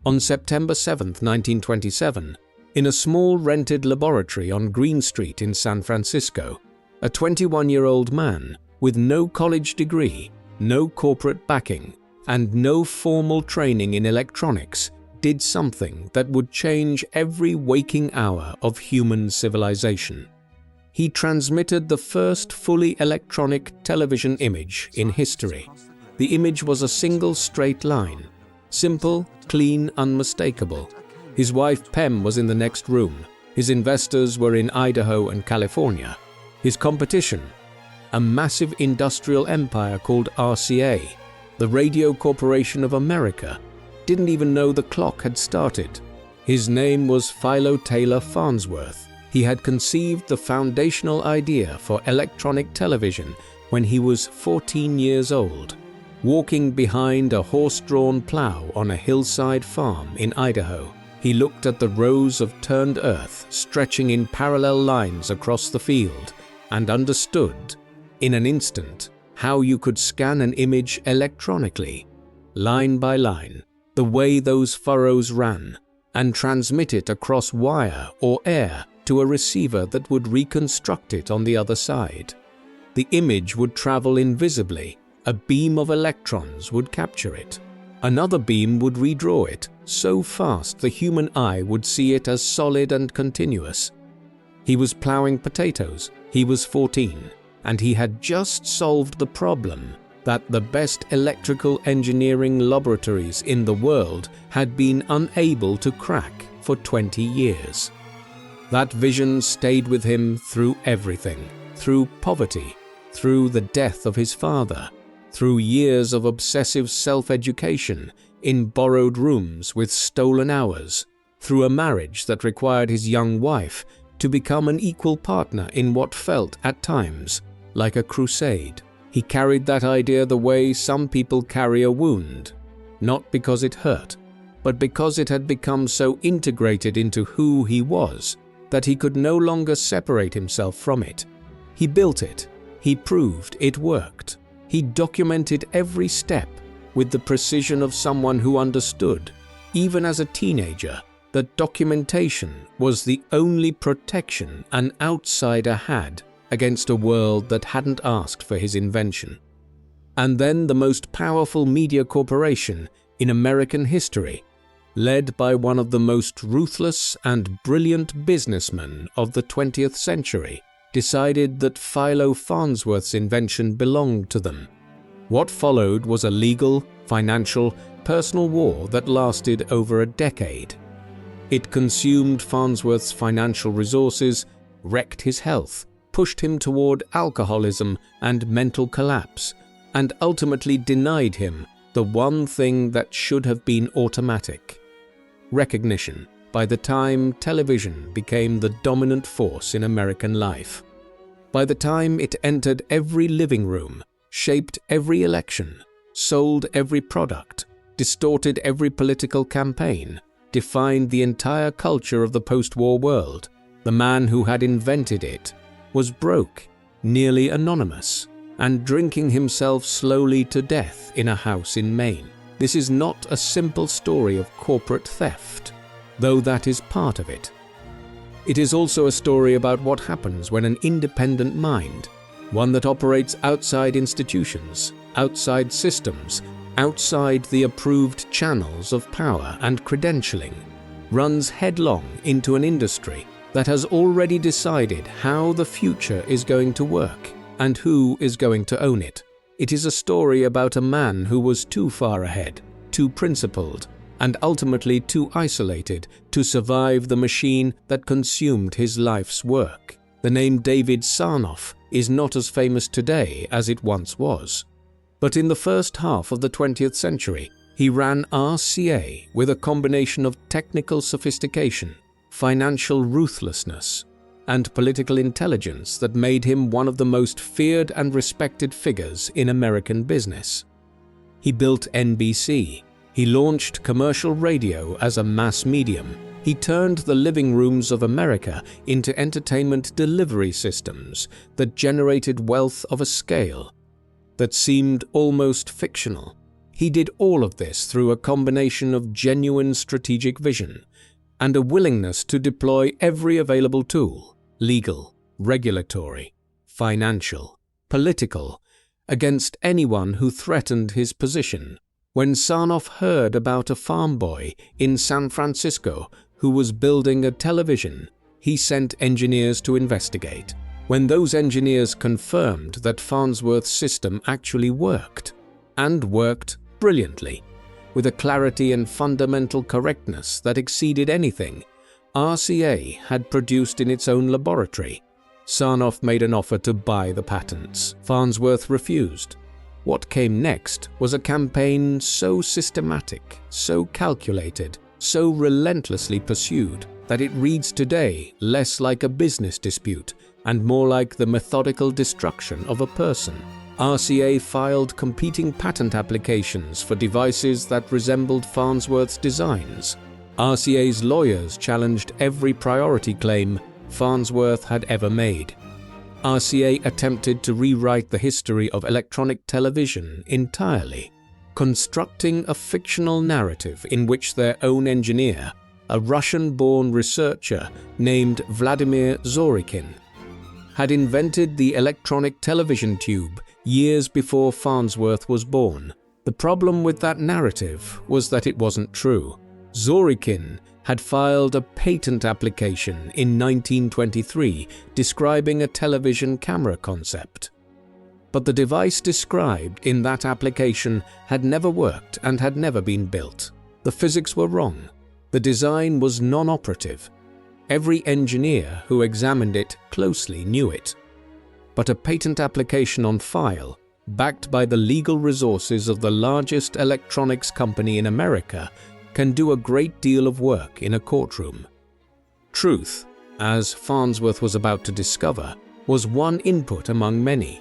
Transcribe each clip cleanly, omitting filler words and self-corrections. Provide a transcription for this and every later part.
On September 7, 1927, in a small rented laboratory on Green Street in San Francisco, a 21-year-old man with no college degree, no corporate backing, and no formal training in electronics did something that would change every waking hour of human civilization. He transmitted the first fully electronic television image in history. The image was a single straight line, simple, clean, unmistakable. His wife Pem was in the next room. His investors were in Idaho and California. His competition, a massive industrial empire called RCA, the Radio Corporation of America, didn't even know the clock had started. His name was Philo Farnsworth. He had conceived the foundational idea for electronic television when he was 14 years old, walking behind a horse-drawn plow on a hillside farm in Idaho. He looked at the rows of turned earth stretching in parallel lines across the field and understood, in an instant, how you could scan an image electronically, line by line, the way those furrows ran, and transmit it across wire or air to a receiver that would reconstruct it on the other side. The image would travel invisibly. A beam of electrons would capture it. Another beam would redraw it so fast the human eye would see it as solid and continuous. He was plowing potatoes. He was 14, and he had just solved the problem that the best electrical engineering laboratories in the world had been unable to crack for 20 years. That vision stayed with him through everything, through poverty, through the death of his father, through years of obsessive self-education in borrowed rooms with stolen hours, through a marriage that required his young wife to become an equal partner in what felt at times like a crusade. He carried that idea the way some people carry a wound, not because it hurt, but because it had become so integrated into who he was that he could no longer separate himself from it. He built it. He proved it worked. He documented every step with the precision of someone who understood, even as a teenager, that documentation was the only protection an outsider had against a world that hadn't asked for his invention. And then the most powerful media corporation in American history, led by one of the most ruthless and brilliant businessmen of the 20th century, decided that Philo Farnsworth's invention belonged to them. What followed was a legal, financial, personal war that lasted over a decade. It consumed Farnsworth's financial resources, wrecked his health, pushed him toward alcoholism and mental collapse, and ultimately denied him the one thing that should have been automatic: recognition, by the time television became the dominant force in American life. By the time it entered every living room, shaped every election, sold every product, distorted every political campaign, defined the entire culture of the post-war world, the man who had invented it was broke, nearly anonymous, and drinking himself slowly to death in a house in Maine. This is not a simple story of corporate theft, though that is part of it. It is also a story about what happens when an independent mind, one that operates outside institutions, outside systems, outside the approved channels of power and credentialing, runs headlong into an industry that has already decided how the future is going to work and who is going to own it. It is a story about a man who was too far ahead, too principled, and ultimately too isolated to survive the machine that consumed his life's work. The name David Sarnoff is not as famous today as it once was. But in the first half of the 20th century, he ran RCA with a combination of technical sophistication, financial ruthlessness, and political intelligence that made him one of the most feared and respected figures in American business. He built NBC. He launched commercial radio as a mass medium. He turned the living rooms of America into entertainment delivery systems that generated wealth of a scale that seemed almost fictional. He did all of this through a combination of genuine strategic vision and a willingness to deploy every available tool, legal, regulatory, financial, political, against anyone who threatened his position. When Sarnoff heard about a farm boy in San Francisco who was building a television, he sent engineers to investigate. When those engineers confirmed that Farnsworth's system actually worked, and worked brilliantly, with a clarity and fundamental correctness that exceeded anything RCA had produced in its own laboratory, Sarnoff made an offer to buy the patents. Farnsworth refused. What came next was a campaign so systematic, so calculated, so relentlessly pursued that it reads today less like a business dispute and more like the methodical destruction of a person. RCA filed competing patent applications for devices that resembled Farnsworth's designs. RCA's lawyers challenged every priority claim Farnsworth had ever made. RCA attempted to rewrite the history of electronic television entirely, constructing a fictional narrative in which their own engineer, a Russian-born researcher named Vladimir Zorikin, had invented the electronic television tube years before Farnsworth was born. The problem with that narrative was that it wasn't true. Zorikin had filed a patent application in 1923 describing a television camera concept. But the device described in that application had never worked and had never been built. The physics were wrong. The design was non-operative. Every engineer who examined it closely knew it. But a patent application on file, backed by the legal resources of the largest electronics company in America, can do a great deal of work in a courtroom. Truth, as Farnsworth was about to discover, was one input among many.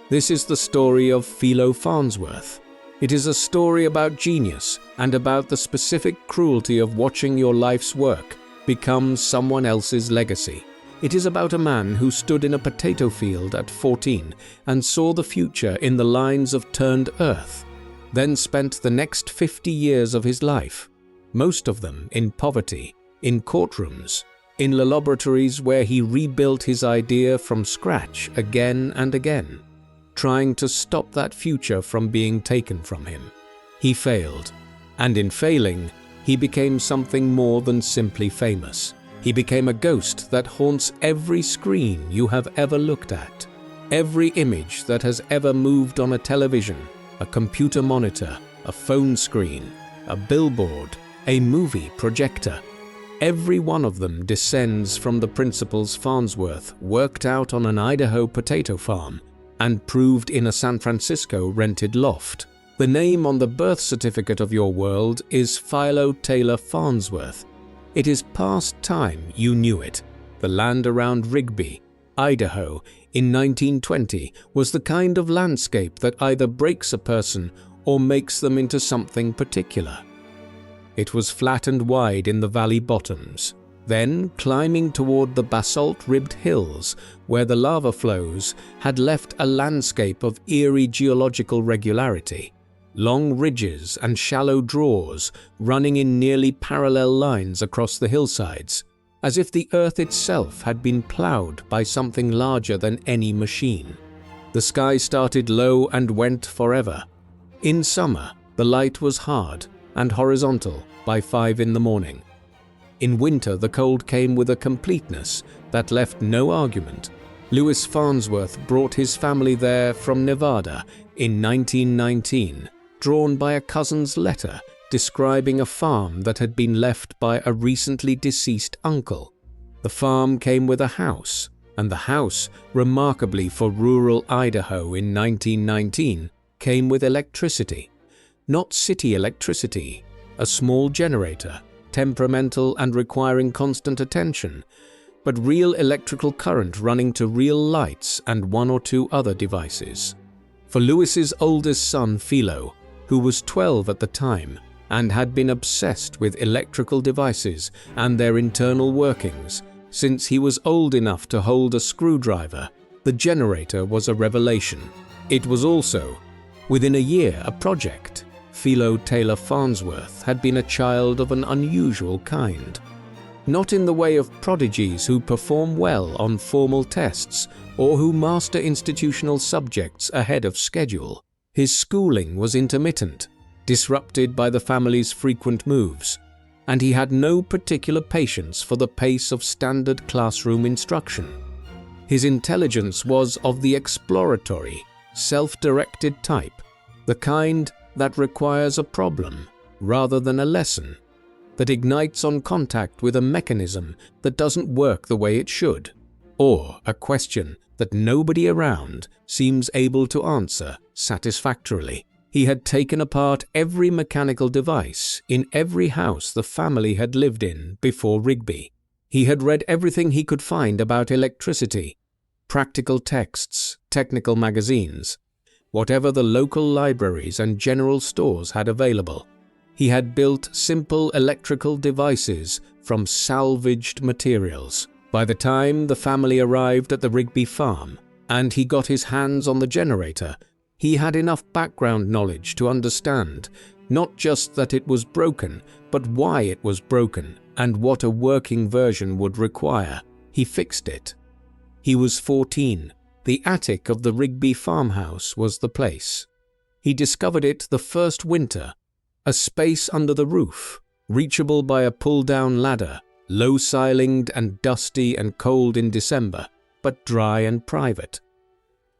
This is the story of Philo Farnsworth. It is a story about genius and about the specific cruelty of watching your life's work become someone else's legacy. It is about a man who stood in a potato field at 14 and saw the future in the lines of turned earth, then spent the next 50 years of his life, most of them in poverty, in courtrooms, in the laboratories where he rebuilt his idea from scratch again and again, trying to stop that future from being taken from him. He failed, and in failing, he became something more than simply famous. He became a ghost that haunts every screen you have ever looked at, every image that has ever moved on a television, a computer monitor, a phone screen, a billboard, a movie projector. Every one of them descends from the principles Farnsworth worked out on an Idaho potato farm and proved in a San Francisco rented loft. The name on the birth certificate of your world is Philo Taylor Farnsworth. It is past time you knew it. The land around Rigby, Idaho, in 1920 was the kind of landscape that either breaks a person or makes them into something particular. It was flat and wide in the valley bottoms, then climbing toward the basalt-ribbed hills where the lava flows had left a landscape of eerie geological regularity. Long ridges and shallow draws running in nearly parallel lines across the hillsides, as if the earth itself had been plowed by something larger than any machine. The sky started low and went forever. In summer, the light was hard and horizontal by 5 in the morning. In winter, the cold came with a completeness that left no argument. Louis Farnsworth brought his family there from Nevada in 1919, drawn by a cousin's letter describing a farm that had been left by a recently deceased uncle. The farm came with a house, and the house, remarkably for rural Idaho in 1919, came with electricity. Not city electricity, a small generator, temperamental and requiring constant attention, but real electrical current running to real lights and 1 or 2 other devices. For Louis's oldest son, Philo, who was 12 at the time and had been obsessed with electrical devices and their internal workings since he was old enough to hold a screwdriver, the generator was a revelation. It was also, within a year, a project. Philo Farnsworth had been a child of an unusual kind. Not in the way of prodigies who perform well on formal tests or who master institutional subjects ahead of schedule. His schooling was intermittent, disrupted by the family's frequent moves, and he had no particular patience for the pace of standard classroom instruction. His intelligence was of the exploratory, self-directed type, the kind that requires a problem rather than a lesson, that ignites on contact with a mechanism that doesn't work the way it should, or a question that nobody around seems able to answer satisfactorily. He had taken apart every mechanical device in every house the family had lived in before Rigby. He had read everything he could find about electricity, practical texts, technical magazines, whatever the local libraries and general stores had available. He had built simple electrical devices from salvaged materials. By the time the family arrived at the Rigby farm and he got his hands on the generator, he had enough background knowledge to understand not just that it was broken, but why it was broken and what a working version would require. He fixed it. He was 14. The attic of the Rigby farmhouse was the place. He discovered it the first winter, a space under the roof, reachable by a pull-down ladder, low-ceilinged and dusty and cold in December, but dry and private,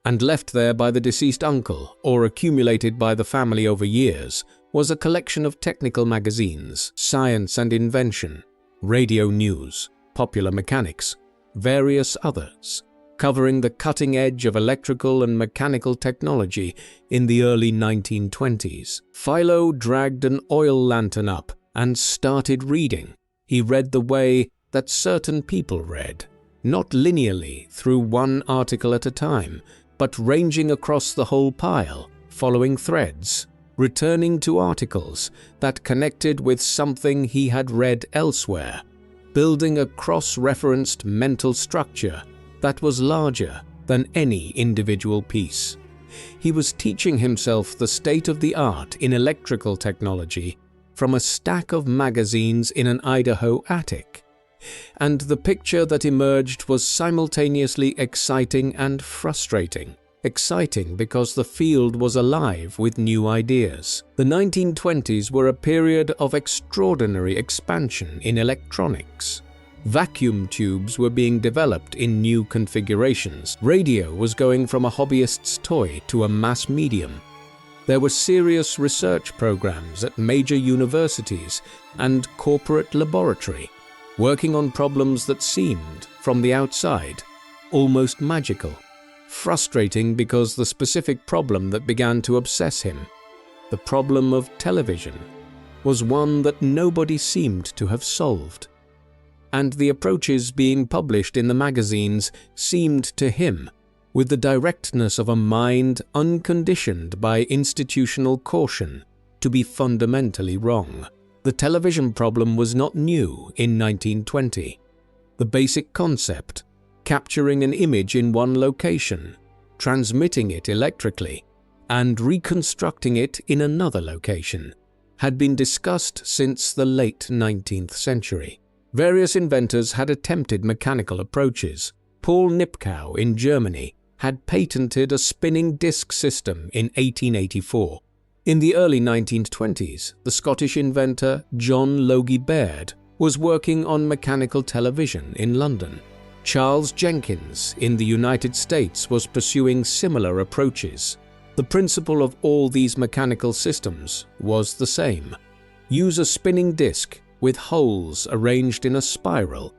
and left there by the deceased uncle or accumulated by the family over years, was a collection of technical magazines, science and invention, radio news, popular mechanics, various others, covering the cutting edge of electrical and mechanical technology in the early 1920s. Philo dragged an oil lantern up and started reading. He read the way that certain people read, not linearly through one article at a time, but ranging across the whole pile, following threads, returning to articles that connected with something he had read elsewhere, building a cross-referenced mental structure that was larger than any individual piece. He was teaching himself the state-of-the-art in electrical technology from a stack of magazines in an Idaho attic, and the picture that emerged was simultaneously exciting and frustrating. Exciting because the field was alive with new ideas. The 1920s were a period of extraordinary expansion in electronics. Vacuum tubes were being developed in new configurations. Radio was going from a hobbyist's toy to a mass medium. There were serious research programs at major universities and corporate laboratory, working on problems that seemed, from the outside, almost magical. Frustrating because the specific problem that began to obsess him, the problem of television, was one that nobody seemed to have solved. And the approaches being published in the magazines seemed to him, with the directness of a mind unconditioned by institutional caution, to be fundamentally wrong. The television problem was not new in 1920. The basic concept, capturing an image in one location, transmitting it electrically, and reconstructing it in another location, had been discussed since the late 19th century. Various inventors had attempted mechanical approaches. Paul Nipkow in Germany had patented a spinning disc system in 1884. In the early 1920s, the Scottish inventor John Logie Baird was working on mechanical television in London. Charles Jenkins in the United States was pursuing similar approaches. The principle of all these mechanical systems was the same. Use a spinning disc with holes arranged in a spiral,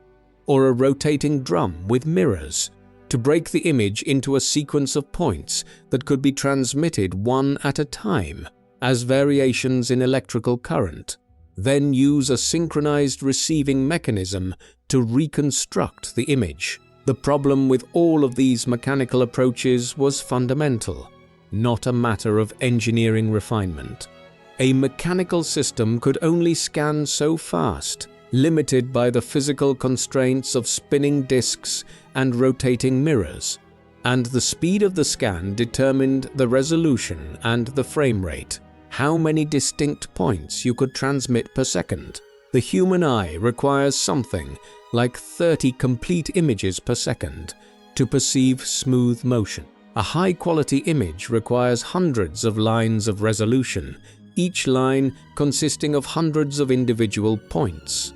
or a rotating drum with mirrors, to break the image into a sequence of points that could be transmitted one at a time as variations in electrical current. Then use a synchronized receiving mechanism to reconstruct the image. The problem with all of these mechanical approaches was fundamental, not a matter of engineering refinement. A mechanical system could only scan so fast, limited by the physical constraints of spinning discs and rotating mirrors, and the speed of the scan determined the resolution and the frame rate. how many distinct points you could transmit per second. The human eye requires something like 30 complete images per second to perceive smooth motion. A high-quality image requires hundreds of lines of resolution, each line consisting of hundreds of individual points.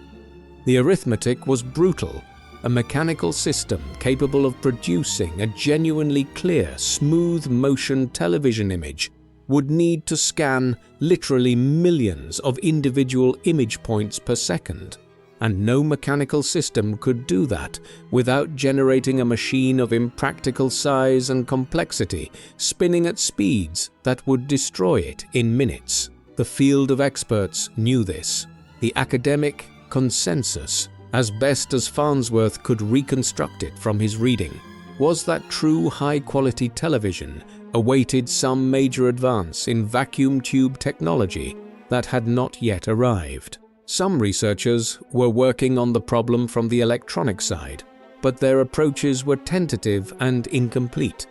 The arithmetic was brutal. A mechanical system capable of producing a genuinely clear, smooth motion television image would need to scan literally millions of individual image points per second, and no mechanical system could do that without generating a machine of impractical size and complexity, spinning at speeds that would destroy it in minutes. The field of experts knew this. The academic consensus, as best as Farnsworth could reconstruct it from his reading, was that true high-quality television awaited some major advance in vacuum tube technology that had not yet arrived. Some researchers were working on the problem from the electronic side, but their approaches were tentative and incomplete.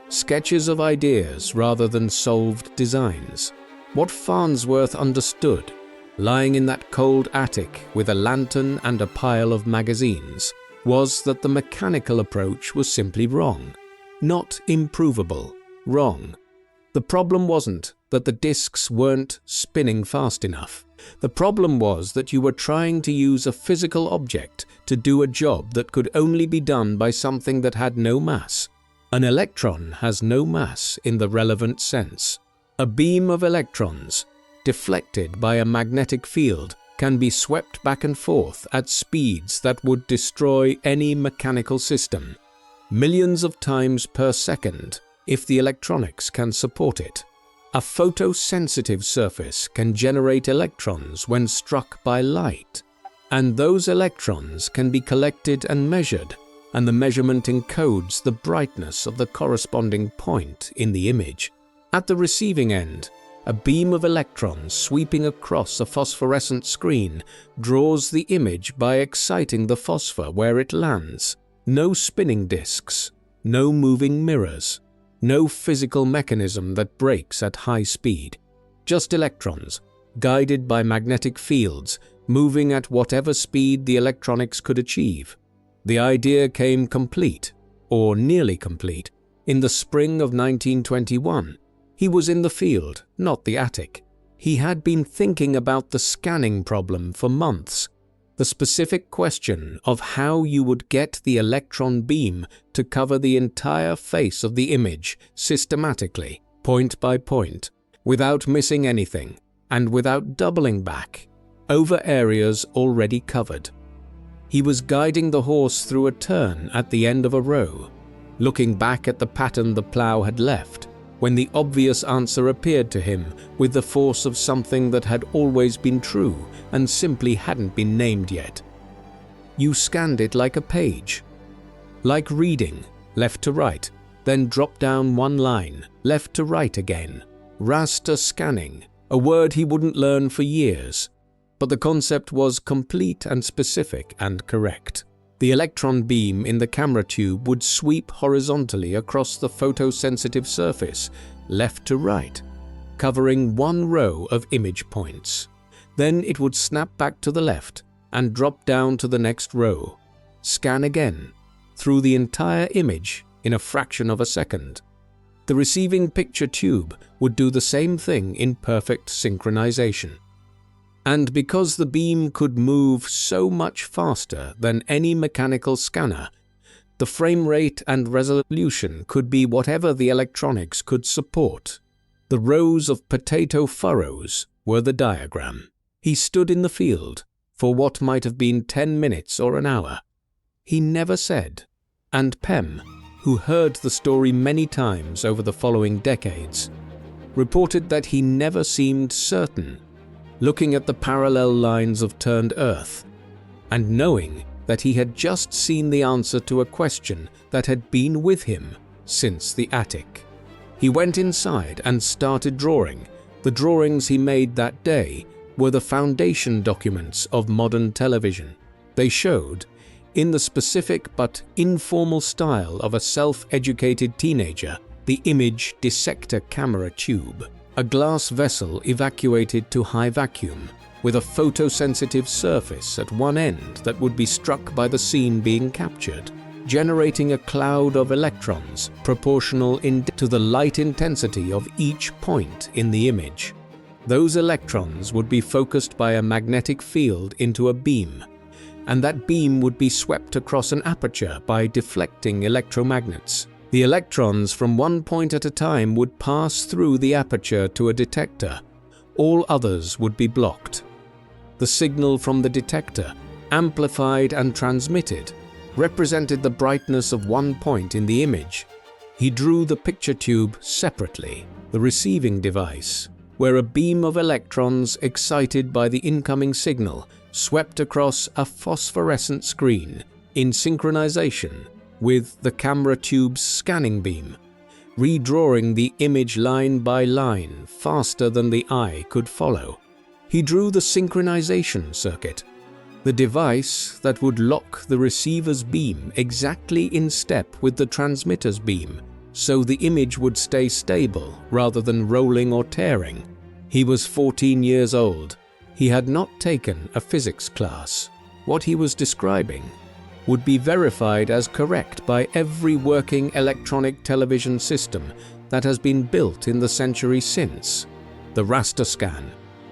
Sketches of ideas rather than solved designs. What Farnsworth understood, lying in that cold attic with a lantern and a pile of magazines, was that the mechanical approach was simply wrong. Not improvable, wrong. The problem wasn't that the discs weren't spinning fast enough. The problem was that you were trying to use a physical object to do a job that could only be done by something that had no mass. An electron has no mass in the relevant sense. A beam of electrons, deflected by a magnetic field, can be swept back and forth at speeds that would destroy any mechanical system, millions of times per second, if the electronics can support it. A photosensitive surface can generate electrons when struck by light, and those electrons can be collected and measured, and the measurement encodes the brightness of the corresponding point in the image. At the receiving end, a beam of electrons sweeping across a phosphorescent screen draws the image by exciting the phosphor where it lands. No spinning discs, no moving mirrors, no physical mechanism that breaks at high speed. Just electrons, guided by magnetic fields, moving at whatever speed the electronics could achieve. The idea came complete, or nearly complete, in the spring of 1921. He was in the field, not the attic. He had been thinking about the scanning problem for months. The specific question of how you would get the electron beam to cover the entire face of the image systematically, point by point, without missing anything, and without doubling back, over areas already covered. He was guiding the horse through a turn at the end of a row, looking back at the pattern the plow had left, when the obvious answer appeared to him with the force of something that had always been true and simply hadn't been named yet. You scanned it like a page. Like reading, left to right, then drop down one line, left to right again. Raster scanning, a word he wouldn't learn for years. But the concept was complete and specific and correct. The electron beam in the camera tube would sweep horizontally across the photosensitive surface, left to right, covering one row of image points. Then it would snap back to the left and drop down to the next row. Scan again, through the entire image in a fraction of a second. The receiving picture tube would do the same thing in perfect synchronization. And because the beam could move so much faster than any mechanical scanner, the frame rate and resolution could be whatever the electronics could support. The rows of potato furrows were the diagram. He stood in the field for what might have been 10 minutes or an hour. He never said, and Pem, who heard the story many times over the following decades, reported that he never seemed certain, looking at the parallel lines of turned earth, and knowing that he had just seen the answer to a question that had been with him since the attic. He went inside and started drawing. The drawings he made that day were the foundation documents of modern television. They showed, in the specific but informal style of a self-educated teenager, the image dissector camera tube. a glass vessel evacuated to high vacuum, with a photosensitive surface at one end that would be struck by the scene being captured, generating a cloud of electrons proportional to the light intensity of each point in the image. Those electrons would be focused by a magnetic field into a beam, and that beam would be swept across an aperture by deflecting electromagnets. The electrons from one point at a time would pass through the aperture to a detector. All others would be blocked. The signal from the detector, amplified and transmitted, represented the brightness of one point in the image. He drew the picture tube separately, the receiving device, where a beam of electrons excited by the incoming signal swept across a phosphorescent screen in synchronization with the camera tube's scanning beam, redrawing the image line by line faster than the eye could follow. He drew the synchronization circuit, the device that would lock the receiver's beam exactly in step with the transmitter's beam, so the image would stay stable rather than rolling or tearing. He was 14 years old. He had not taken a physics class. What he was describing would be verified as correct by every working electronic television system that has been built in the century since. The raster scan,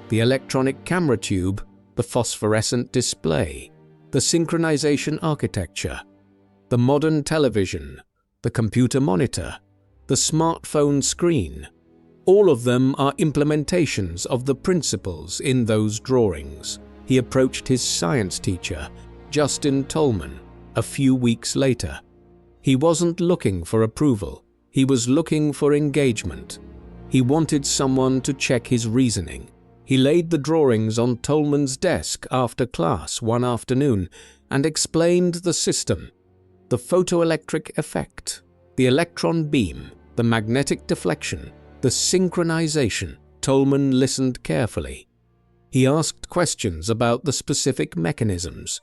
the electronic camera tube, the phosphorescent display, the synchronization architecture, the modern television, the computer monitor, the smartphone screen. All of them are implementations of the principles in those drawings. He approached his science teacher, Justin Tolman, a few weeks later. He wasn't looking for approval. He was looking for engagement. He wanted someone to check his reasoning. He laid the drawings on Tolman's desk after class one afternoon and explained the system, the photoelectric effect, the electron beam, the magnetic deflection, the synchronization. Tolman listened carefully. He asked questions about the specific mechanisms.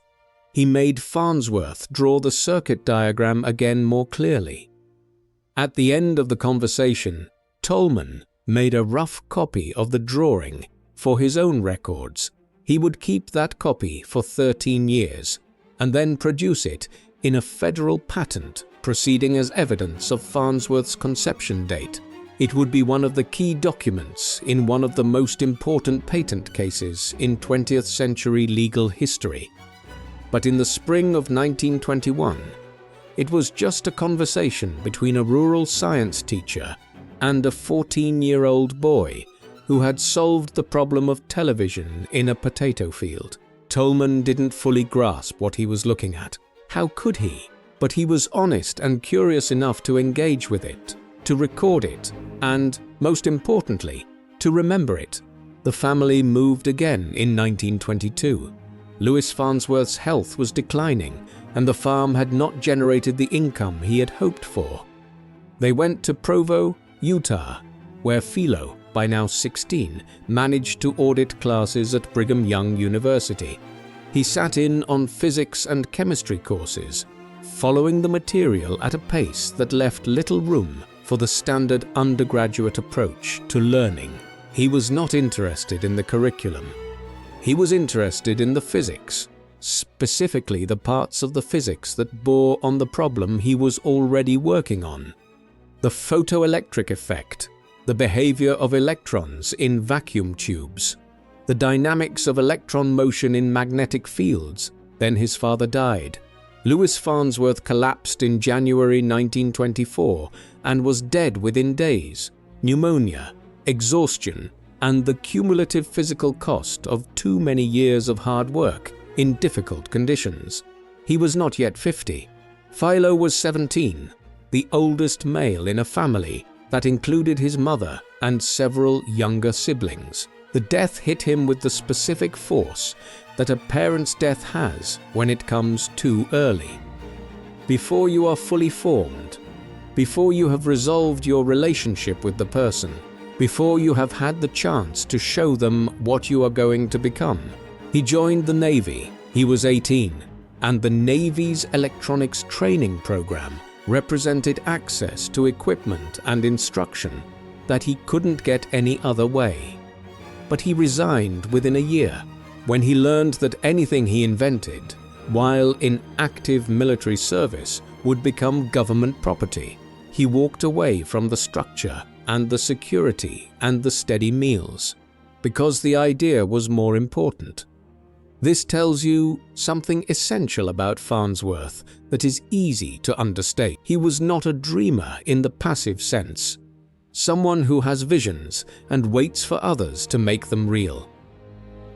He made Farnsworth draw the circuit diagram again more clearly. At the end of the conversation, Tolman made a rough copy of the drawing for his own records. He would keep that copy for 13 years and then produce it in a federal patent proceeding as evidence of Farnsworth's conception date. It would be one of the key documents in one of the most important patent cases in 20th century legal history. But in the spring of 1921, it was just a conversation between a rural science teacher and a 14-year-old boy who had solved the problem of television in a potato field. Tolman didn't fully grasp what he was looking at. How could he? But he was honest and curious enough to engage with it, to record it, and, most importantly, to remember it. The family moved again in 1922. Louis Farnsworth's health was declining, and the farm had not generated the income he had hoped for. They went to Provo, Utah, where Philo, by now 16, managed to audit classes at Brigham Young University. He sat in on physics and chemistry courses, following the material at a pace that left little room for the standard undergraduate approach to learning. He was not interested in the curriculum. He was interested in the physics, specifically the parts of the physics that bore on the problem he was already working on. The photoelectric effect, the behavior of electrons in vacuum tubes, the dynamics of electron motion in magnetic fields. Then his father died. Louis Farnsworth collapsed in January 1924 and was dead within days. Pneumonia, exhaustion, and the cumulative physical cost of too many years of hard work in difficult conditions. He was not yet 50. Philo was 17, the oldest male in a family that included his mother and several younger siblings. The death hit him with the specific force that a parent's death has when it comes too early. Before you are fully formed, before you have resolved your relationship with the person, before you have had the chance to show them what you are going to become. He joined the Navy. He was 18, and the Navy's electronics training program represented access to equipment and instruction. that he couldn't get any other way. But he resigned within a year when he learned that anything he invented, while in active military service, would become government property. He walked away from the structure and the security and the steady meals, because the idea was more important. This tells you something essential about Farnsworth that is easy to understate. He was not a dreamer in the passive sense, someone who has visions and waits for others to make them real.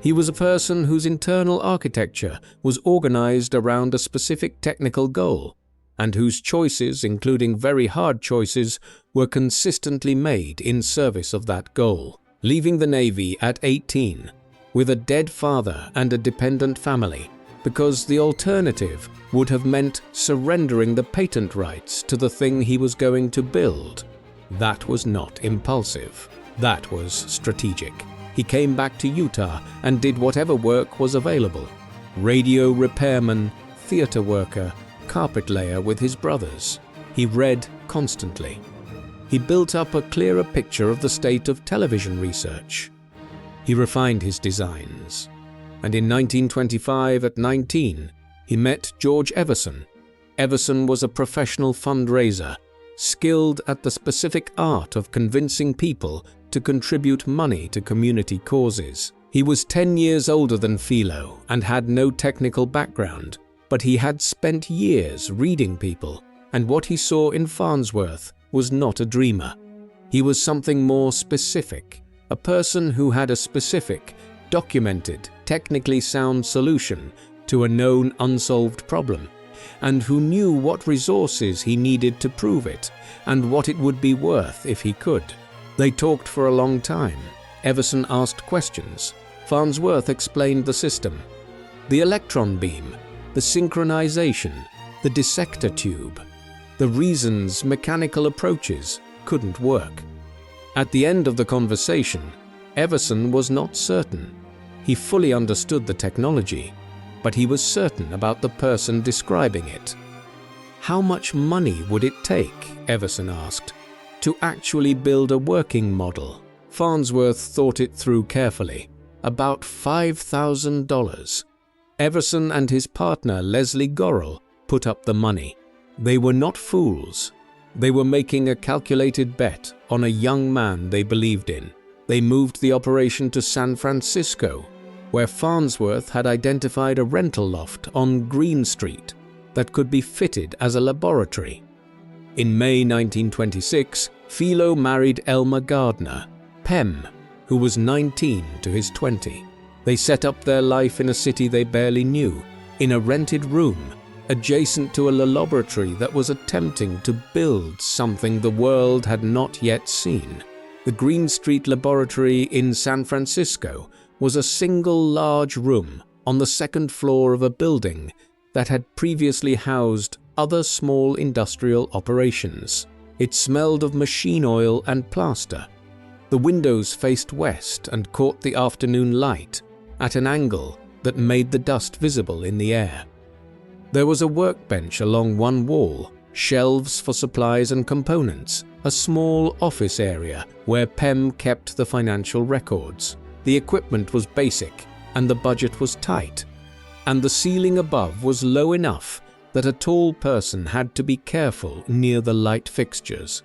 He was a person whose internal architecture was organized around a specific technical goal, and whose choices, including very hard choices, were consistently made in service of that goal. Leaving the Navy at 18, with a dead father and a dependent family, because the alternative would have meant surrendering the patent rights to the thing he was going to build. That was not impulsive. That was strategic. He came back to Utah and did whatever work was available. Radio repairman, theater worker, carpet layer with his brothers. He read constantly. He built up a clearer picture of the state of television research. He refined his designs. And in 1925, at 19, he met George Everson. Everson was a professional fundraiser, skilled at the specific art of convincing people to contribute money to community causes. He was 10 years older than Philo and had no technical background, but he had spent years reading people, and what he saw in Farnsworth was not a dreamer. He was something more specific, a person who had a specific, documented, technically sound solution to a known unsolved problem, and who knew what resources he needed to prove it, and what it would be worth if he could. They talked for a long time. Everson asked questions. Farnsworth explained the system. The electron beam, the synchronization, the dissector tube, the reasons mechanical approaches couldn't work. At the end of the conversation, Everson was not certain. He fully understood the technology, but he was certain about the person describing it. How much money would it take, Everson asked, to actually build a working model? Farnsworth thought it through carefully. About $5,000. Everson and his partner Leslie Gorrell put up the money. They were not fools. They were making a calculated bet on a young man they believed in. They moved the operation to San Francisco, where Farnsworth had identified a rental loft on Green Street that could be fitted as a laboratory. In May 1926, Philo married Elma Gardner, Pem, who was 19 to his 20. They set up their life in a city they barely knew, in a rented room, adjacent to a laboratory that was attempting to build something the world had not yet seen. The Green Street Laboratory in San Francisco was a single large room on the second floor of a building that had previously housed other small industrial operations. It smelled of machine oil and plaster. The windows faced west and caught the afternoon light at an angle that made the dust visible in the air. There was a workbench along one wall, shelves for supplies and components, a small office area where Pem kept the financial records. The equipment was basic and the budget was tight, and the ceiling above was low enough that a tall person had to be careful near the light fixtures.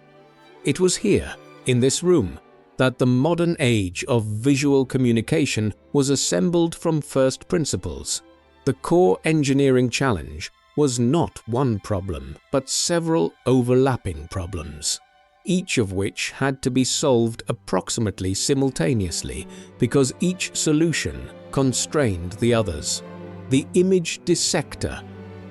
It was here, in this room, that the modern age of visual communication was assembled from first principles. The core engineering challenge was not one problem, but several overlapping problems, each of which had to be solved approximately simultaneously because each solution constrained the others. The image dissector,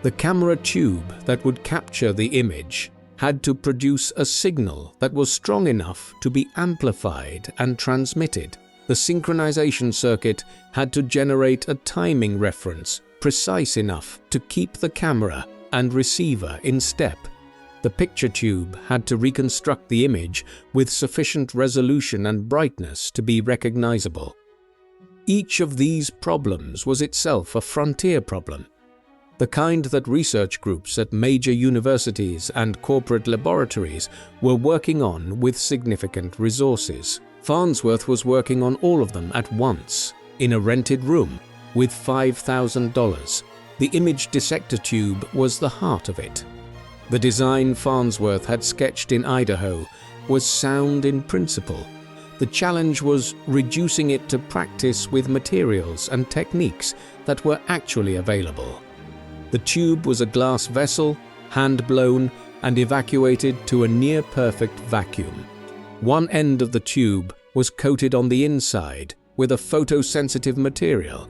the camera tube that would capture the image, had to produce a signal that was strong enough to be amplified and transmitted. The synchronization circuit had to generate a timing reference precise enough to keep the camera and receiver in step. The picture tube had to reconstruct the image with sufficient resolution and brightness to be recognizable. Each of these problems was itself a frontier problem. the kind that research groups at major universities and corporate laboratories were working on with significant resources. Farnsworth was working on all of them at once, in a rented room, with $5,000. The image dissector tube was the heart of it. The design Farnsworth had sketched in Idaho was sound in principle. The challenge was reducing it to practice with materials and techniques that were actually available. The tube was a glass vessel, hand-blown and evacuated to a near-perfect vacuum. One end of the tube was coated on the inside with a photosensitive material,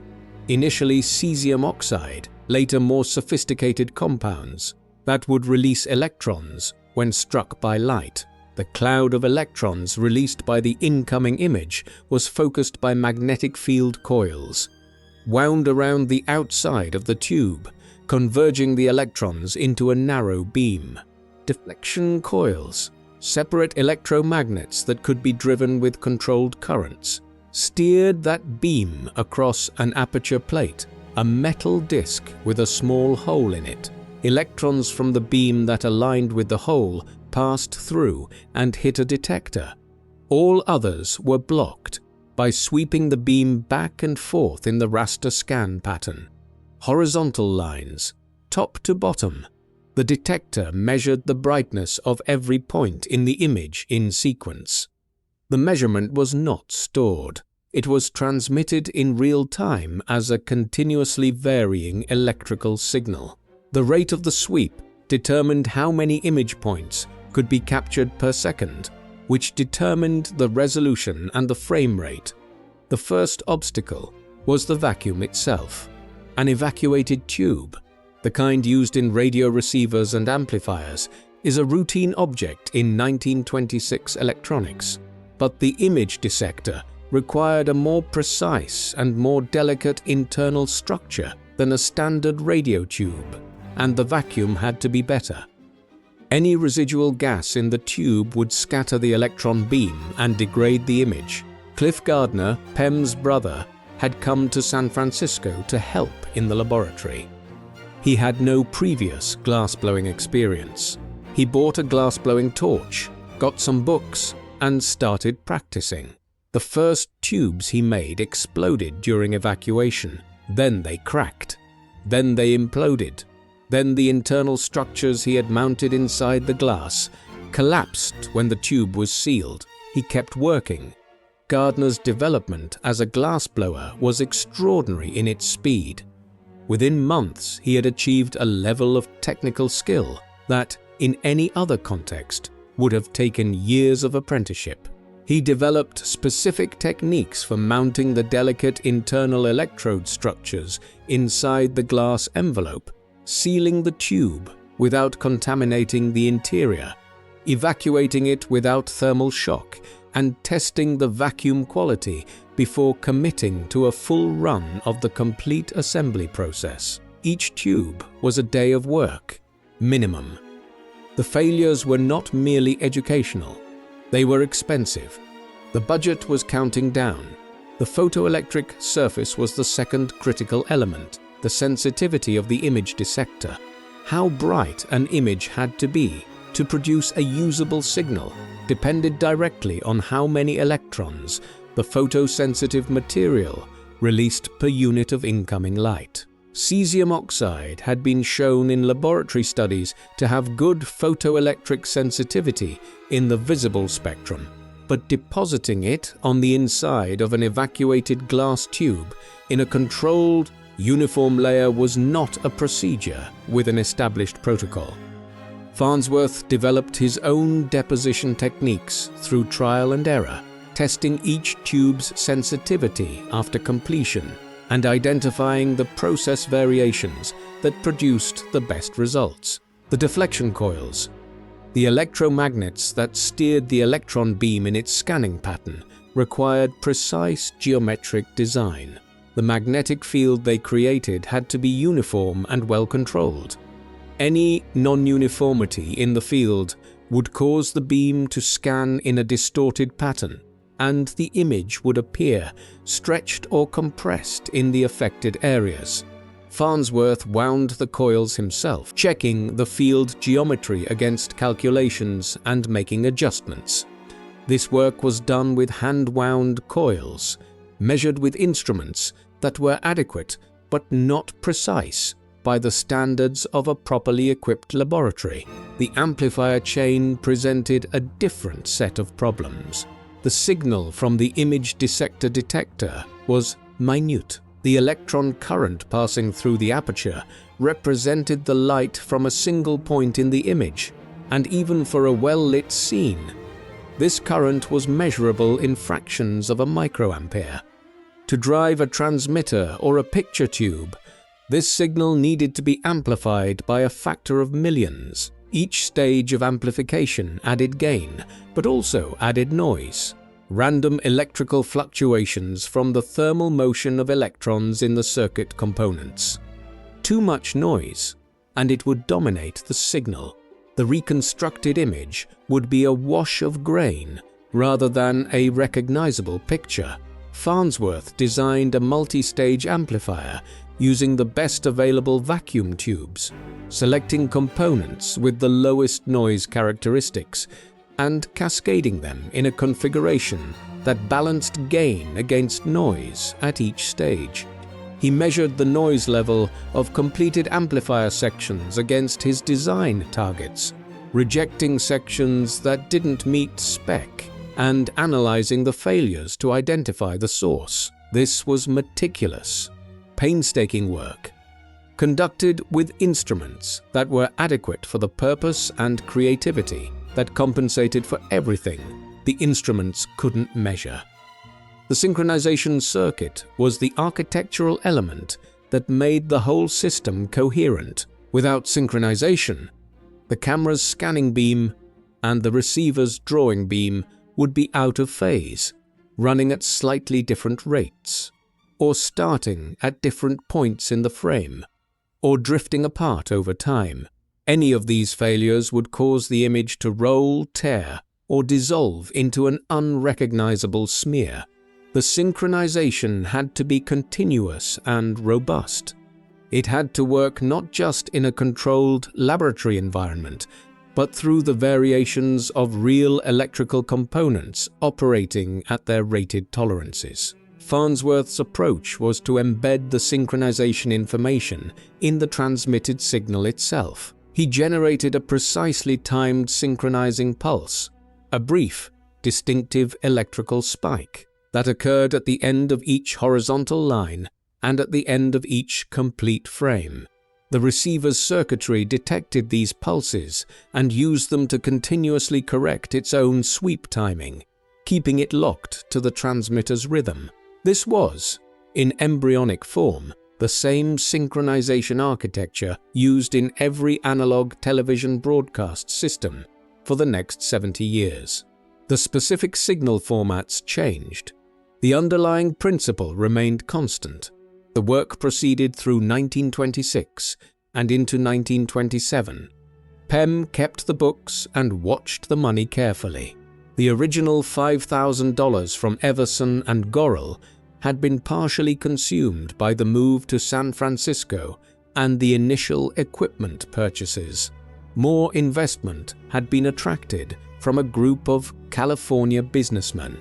initially cesium oxide, later more sophisticated compounds, that would release electrons when struck by light. The cloud of electrons released by the incoming image was focused by magnetic field coils, wound around the outside of the tube, converging the electrons into a narrow beam. Deflection coils, separate electromagnets that could be driven with controlled currents, steered that beam across an aperture plate, a metal disc with a small hole in it. Electrons from the beam that aligned with the hole passed through and hit a detector. All others were blocked by sweeping the beam back and forth in the raster scan pattern. Horizontal lines, top to bottom. The detector measured the brightness of every point in the image in sequence. The measurement was not stored. It was transmitted in real time as a continuously varying electrical signal. The rate of the sweep determined how many image points could be captured per second, which determined the resolution and the frame rate. The first obstacle was the vacuum itself. An evacuated tube, the kind used in radio receivers and amplifiers, is a routine object in 1926 electronics. But the image dissector required a more precise and more delicate internal structure than a standard radio tube, and the vacuum had to be better. Any residual gas in the tube would scatter the electron beam and degrade the image. Cliff Gardner, Pem's brother, had come to San Francisco to help in the laboratory. He had no previous glassblowing experience. He bought a glassblowing torch, got some books, and started practicing. The first tubes he made exploded during evacuation. Then they cracked. Then they imploded. Then the internal structures he had mounted inside the glass collapsed when the tube was sealed. He kept working. Gardner's development as a glassblower was extraordinary in its speed. Within months, he had achieved a level of technical skill that, in any other context, would have taken years of apprenticeship. He developed specific techniques for mounting the delicate internal electrode structures inside the glass envelope, sealing the tube without contaminating the interior, evacuating it without thermal shock, and testing the vacuum quality before committing to a full run of the complete assembly process. Each tube was a day of work, minimum. The failures were not merely educational. They were expensive. The budget was counting down. The photoelectric surface was the second critical element, the sensitivity of the image dissector. How bright an image had to be to produce a usable signal depended directly on how many electrons the photosensitive material released per unit of incoming light. Cesium oxide had been shown in laboratory studies to have good photoelectric sensitivity in the visible spectrum, but depositing it on the inside of an evacuated glass tube in a controlled, uniform layer was not a procedure with an established protocol. Farnsworth developed his own deposition techniques through trial and error, testing each tube's sensitivity after completion and identifying the process variations that produced the best results. The deflection coils, the electromagnets that steered the electron beam in its scanning pattern, required precise geometric design. The magnetic field they created had to be uniform and well controlled. Any non-uniformity in the field would cause the beam to scan in a distorted pattern, and the image would appear stretched or compressed in the affected areas. Farnsworth wound the coils himself, checking the field geometry against calculations and making adjustments. This work was done with hand-wound coils, measured with instruments that were adequate but not precise by the standards of a properly equipped laboratory. The amplifier chain presented a different set of problems. The signal from the image dissector detector was minute. The electron current passing through the aperture represented the light from a single point in the image, and even for a well-lit scene, this current was measurable in fractions of a microampere. To drive a transmitter or a picture tube, this signal needed to be amplified by a factor of millions. Each stage of amplification added gain, but also added noise. Random electrical fluctuations from the thermal motion of electrons in the circuit components. Too much noise, and it would dominate the signal. The reconstructed image would be a wash of grain rather than a recognizable picture. Farnsworth designed a multi-stage amplifier using the best available vacuum tubes, selecting components with the lowest noise characteristics and cascading them in a configuration that balanced gain against noise at each stage. He measured the noise level of completed amplifier sections against his design targets, rejecting sections that didn't meet spec and analyzing the failures to identify the source. This was meticulous, painstaking work, conducted with instruments that were adequate for the purpose and creativity that compensated for everything the instruments couldn't measure. The synchronization circuit was the architectural element that made the whole system coherent. Without synchronization, the camera's scanning beam and the receiver's drawing beam would be out of phase, running at slightly different rates, or starting at different points in the frame, or drifting apart over time. Any of these failures would cause the image to roll, tear, or dissolve into an unrecognizable smear. The synchronization had to be continuous and robust. It had to work not just in a controlled laboratory environment, but through the variations of real electrical components operating at their rated tolerances. Farnsworth's approach was to embed the synchronization information in the transmitted signal itself. He generated a precisely timed synchronizing pulse, a brief, distinctive electrical spike that occurred at the end of each horizontal line and at the end of each complete frame. The receiver's circuitry detected these pulses and used them to continuously correct its own sweep timing, keeping it locked to the transmitter's rhythm. This was, in embryonic form, the same synchronization architecture used in every analog television broadcast system for the next 70 years. The specific signal formats changed. The underlying principle remained constant. The work proceeded through 1926 and into 1927. Pem kept the books and watched the money carefully. The original $5,000 from Everson and Gorrell had been partially consumed by the move to San Francisco and the initial equipment purchases. More investment had been attracted from a group of California businessmen.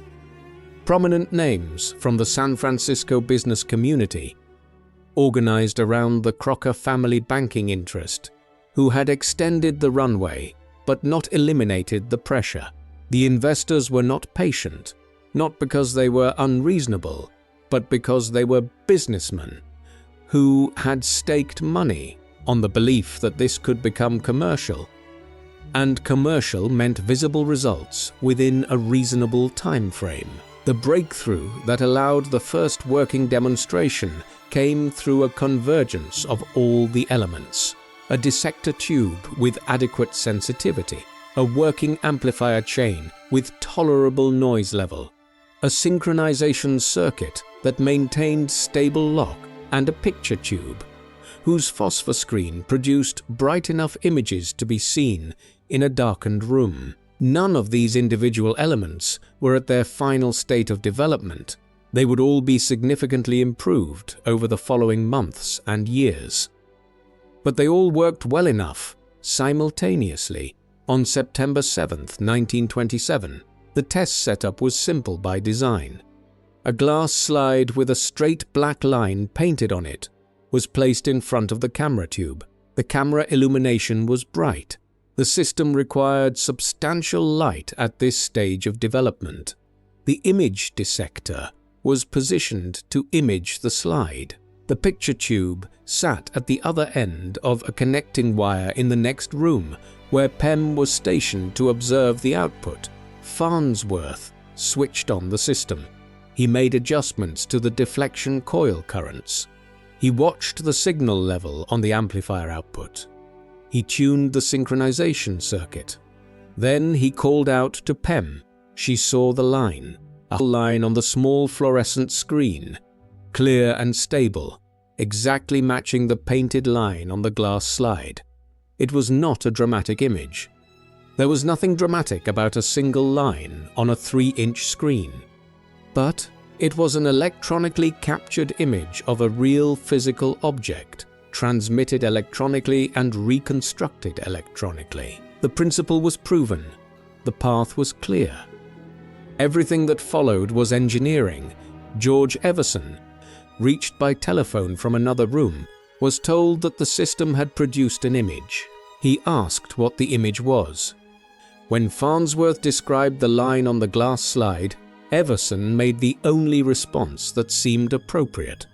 Prominent names from the San Francisco business community, organized around the Crocker family banking interest, who had extended the runway but not eliminated the pressure. The investors were not patient, not because they were unreasonable, but because they were businessmen who had staked money on the belief that this could become commercial. And commercial meant visible results within a reasonable time frame. The breakthrough that allowed the first working demonstration came through a convergence of all the elements. A dissector tube with adequate sensitivity, a working amplifier chain with tolerable noise level, a synchronization circuit that maintained stable lock, and a picture tube whose phosphor screen produced bright enough images to be seen in a darkened room. None of these individual elements were at their final state of development, They would all be significantly improved over the following months and years. But they all worked well enough, simultaneously. On September 7, 1927, the test setup was simple by design. A glass slide with a straight black line painted on it was placed in front of the camera tube. The camera illumination was bright. The system required substantial light at this stage of development. The image dissector was positioned to image the slide. The picture tube sat at the other end of a connecting wire in the next room, where Pem was stationed to observe the output. Farnsworth switched on the system. He made adjustments to the deflection coil currents. He watched the signal level on the amplifier output. He tuned the synchronization circuit. Then he called out to Pem. She saw the line, a line on the small fluorescent screen, clear and stable, exactly matching the painted line on the glass slide. It was not a dramatic image. There was nothing dramatic about a single line on a 3-inch screen. But it was an electronically captured image of a real physical object, transmitted electronically and reconstructed electronically. The principle was proven. The path was clear. Everything that followed was engineering. George Everson, reached by telephone from another room, was told that the system had produced an image. He asked what the image was. When Farnsworth described the line on the glass slide, Everson made the only response that seemed appropriate.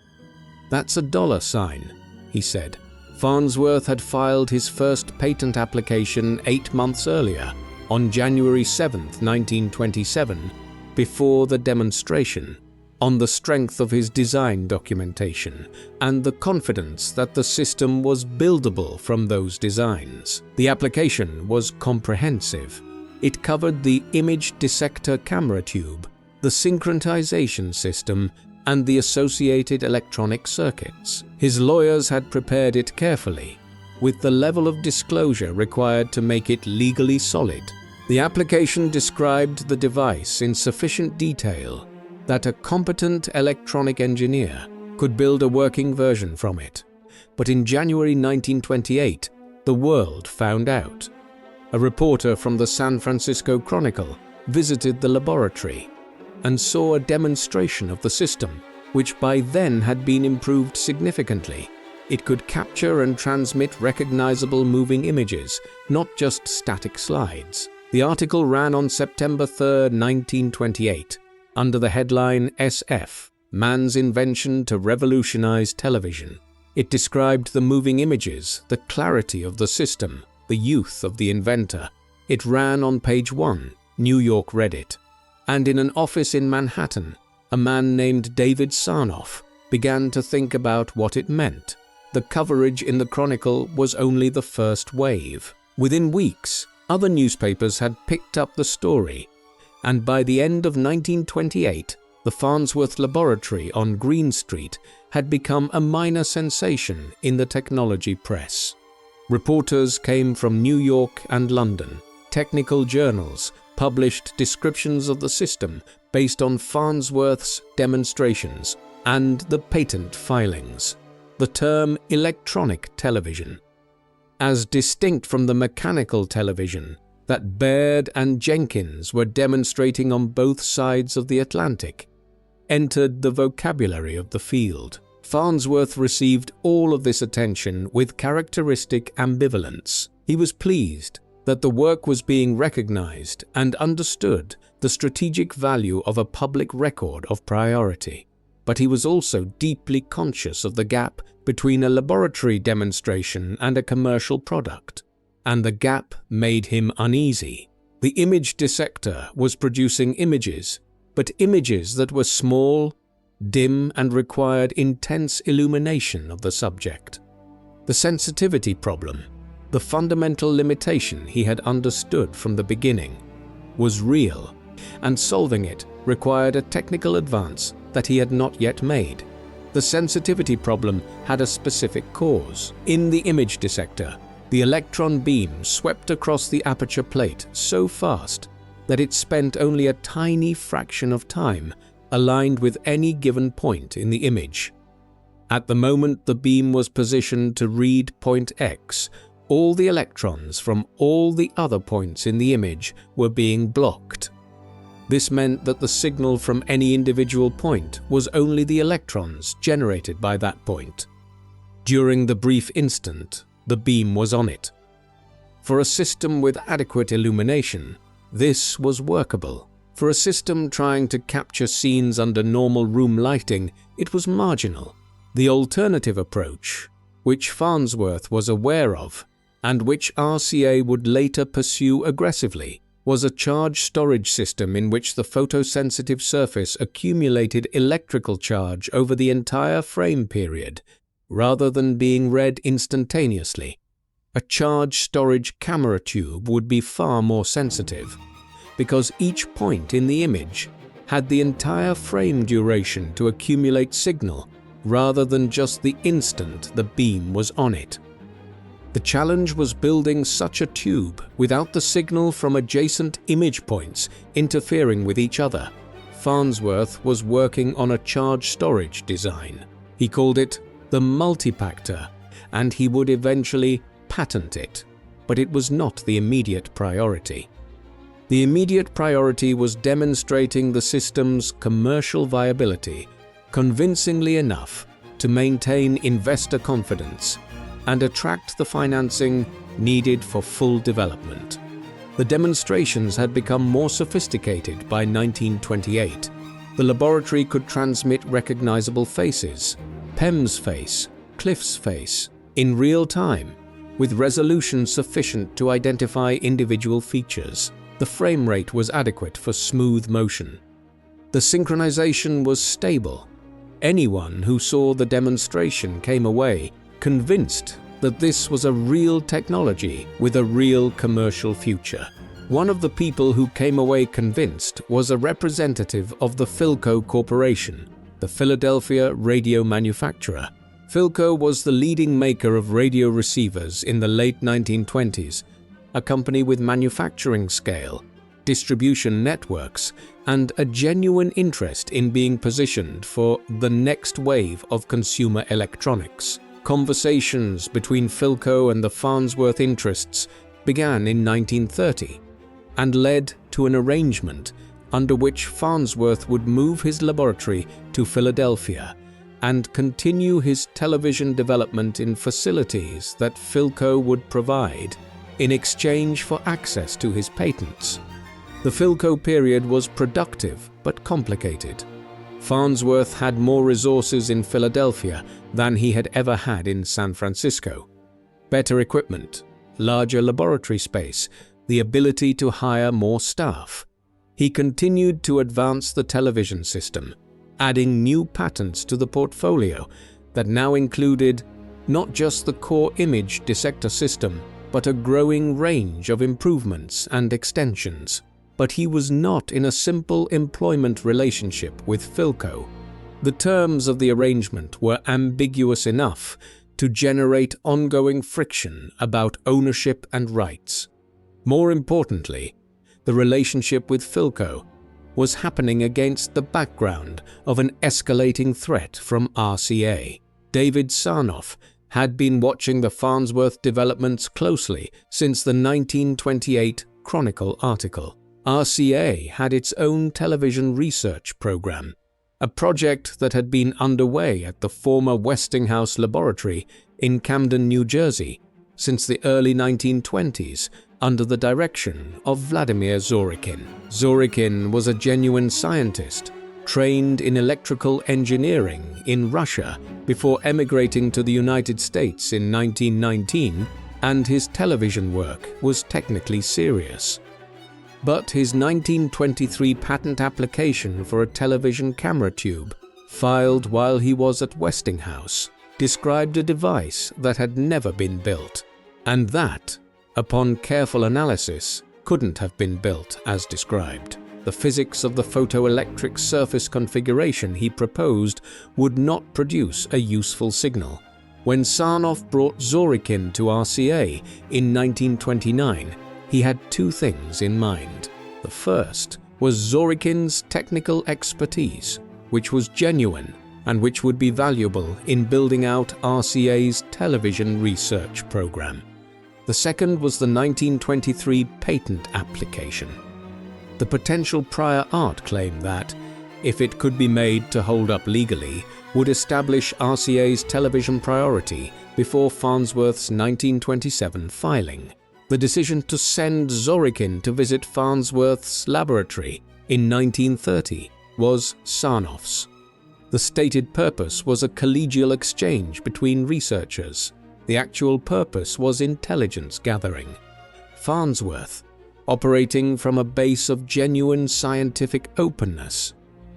"That's a $sign," he said. Farnsworth had filed his first patent application 8 months earlier, on January 7, 1927, before the demonstration, on the strength of his design documentation and the confidence that the system was buildable from those designs. The application was comprehensive. It covered the image dissector camera tube, the synchronization system, and the associated electronic circuits. His lawyers had prepared it carefully, with the level of disclosure required to make it legally solid. The application described the device in sufficient detail that a competent electronic engineer could build a working version from it. But in January 1928, the world found out. A reporter from the San Francisco Chronicle visited the laboratory and saw a demonstration of the system, which by then had been improved significantly. It could capture and transmit recognizable moving images, not just static slides. The article ran on September 3, 1928, under the headline SF, Man's Invention to Revolutionize Television. It described the moving images, the clarity of the system, the youth of the inventor. It ran on page 1, New York read it. And in an office in Manhattan, a man named David Sarnoff began to think about what it meant. The coverage in the Chronicle was only the first wave. Within weeks, other newspapers had picked up the story, and by the end of 1928, the Farnsworth Laboratory on Green Street had become a minor sensation in the technology press. Reporters came from New York and London. Technical journals published descriptions of the system based on Farnsworth's demonstrations and the patent filings. The term electronic television, as distinct from the mechanical television that Baird and Jenkins were demonstrating on both sides of the Atlantic, entered the vocabulary of the field. Farnsworth received all of this attention with characteristic ambivalence. He was pleased that the work was being recognized and understood the strategic value of a public record of priority. But he was also deeply conscious of the gap between a laboratory demonstration and a commercial product, and the gap made him uneasy. The image dissector was producing images, but images that were small, dim, and required intense illumination of the subject. The sensitivity problem, the fundamental limitation he had understood from the beginning, was real, and solving it required a technical advance that he had not yet made. The sensitivity problem had a specific cause. In the image dissector, the electron beam swept across the aperture plate so fast that it spent only a tiny fraction of time aligned with any given point in the image. At the moment the beam was positioned to read point X, all the electrons from all the other points in the image were being blocked. This meant that the signal from any individual point was only the electrons generated by that point. During the brief instant, the beam was on it. For a system with adequate illumination, this was workable. For a system trying to capture scenes under normal room lighting, it was marginal. The alternative approach, which Farnsworth was aware of, and which RCA would later pursue aggressively, was a charge storage system in which the photosensitive surface accumulated electrical charge over the entire frame period, rather than being read instantaneously. A charge storage camera tube would be far more sensitive, because each point in the image had the entire frame duration to accumulate signal, rather than just the instant the beam was on it. The challenge was building such a tube without the signal from adjacent image points interfering with each other. Farnsworth was working on a charge storage design. He called it the multipactor, and he would eventually patent it, but it was not the immediate priority. The immediate priority was demonstrating the system's commercial viability convincingly enough to maintain investor confidence and attract the financing needed for full development. The demonstrations had become more sophisticated by 1928. The laboratory could transmit recognizable faces, Pem's face, Cliff's face, in real time, with resolution sufficient to identify individual features. The frame rate was adequate for smooth motion. The synchronization was stable. Anyone who saw the demonstration came away convinced that this was a real technology with a real commercial future. One of the people who came away convinced was a representative of the Philco Corporation, the Philadelphia radio manufacturer. Philco was the leading maker of radio receivers in the late 1920s, a company with manufacturing scale, distribution networks, and a genuine interest in being positioned for the next wave of consumer electronics. Conversations between Philco and the Farnsworth interests began in 1930 and led to an arrangement under which Farnsworth would move his laboratory to Philadelphia and continue his television development in facilities that Philco would provide in exchange for access to his patents. The Philco period was productive but complicated. Farnsworth had more resources in Philadelphia than he had ever had in San Francisco. Better equipment, larger laboratory space, the ability to hire more staff. He continued to advance the television system, adding new patents to the portfolio that now included not just the core image dissector system, but a growing range of improvements and extensions. But he was not in a simple employment relationship with Philco. The terms of the arrangement were ambiguous enough to generate ongoing friction about ownership and rights. More importantly, the relationship with Philco was happening against the background of an escalating threat from RCA. David Sarnoff had been watching the Farnsworth developments closely since the 1928 Chronicle article. RCA had its own television research program, a project that had been underway at the former Westinghouse laboratory in Camden, New Jersey, since the early 1920s under the direction of Vladimir Zworykin. Zworykin was a genuine scientist, trained in electrical engineering in Russia before emigrating to the United States in 1919, and his television work was technically serious. But his 1923 patent application for a television camera tube, filed while he was at Westinghouse, described a device that had never been built, and that, upon careful analysis, couldn't have been built as described. The physics of the photoelectric surface configuration he proposed would not produce a useful signal. When Sarnoff brought Zworykin to RCA in 1929, he had two things in mind. The first was Zorikin's technical expertise, which was genuine and which would be valuable in building out RCA's television research program. The second was the 1923 patent application. The potential prior art claim that, if it could be made to hold up legally, would establish RCA's television priority before Farnsworth's 1927 filing. The decision to send Zorikin to visit Farnsworth's laboratory in 1930 was Sarnoff's. The stated purpose was a collegial exchange between researchers. The actual purpose was intelligence gathering. Farnsworth, operating from a base of genuine scientific openness,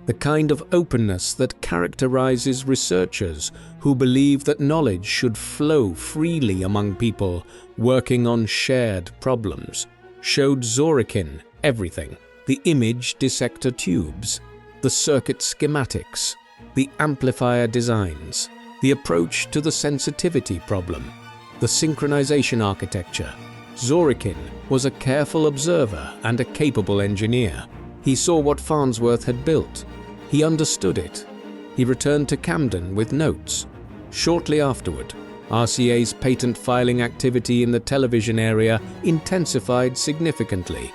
the kind of openness that characterizes researchers who believe that knowledge should flow freely among people working on shared problems, showed Zorikin everything: the image dissector tubes, the circuit schematics, the amplifier designs, the approach to the sensitivity problem, the synchronization architecture. Zorikin was a careful observer and a capable engineer. He saw what Farnsworth had built. He understood it. He returned to Camden with notes. Shortly afterward, RCA's patent filing activity in the television area intensified significantly,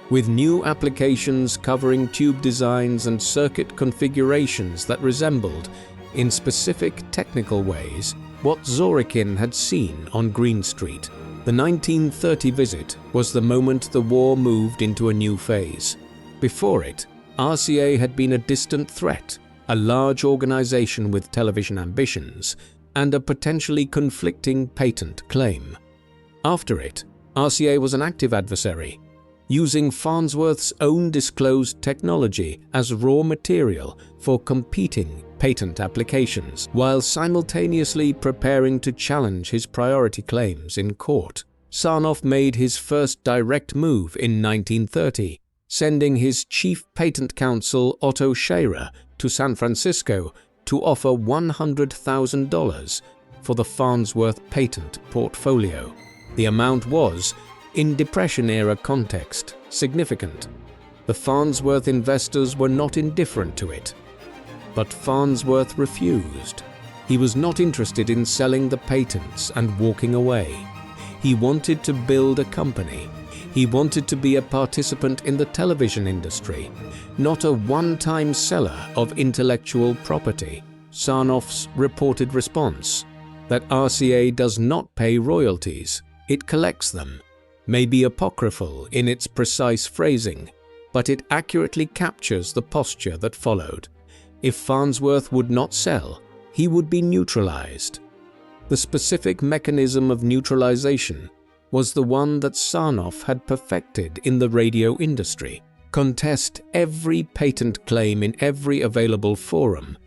with new applications covering tube designs and circuit configurations that resembled, in specific technical ways, what Zorikin had seen on Green Street. The 1930 visit was the moment the war moved into a new phase. Before it, RCA had been a distant threat, a large organization with television ambitions, and a potentially conflicting patent claim. After it, RCA was an active adversary, using Farnsworth's own disclosed technology as raw material for competing patent applications, while simultaneously preparing to challenge his priority claims in court. Sarnoff made his first direct move in 1930, sending his chief patent counsel Otto Scherer to San Francisco to offer $100,000 for the Farnsworth patent portfolio. The amount was, in Depression-era context, significant. The Farnsworth investors were not indifferent to it. But Farnsworth refused. He was not interested in selling the patents and walking away. He wanted to build a company. He wanted to be a participant in the television industry, not a one-time seller of intellectual property. Sarnoff's reported response, that RCA does not pay royalties, it collects them, may be apocryphal in its precise phrasing, but it accurately captures the posture that followed. If Farnsworth would not sell, he would be neutralized. The specific mechanism of neutralization was the one that Sarnoff had perfected in the radio industry. Contest every patent claim in every available forum.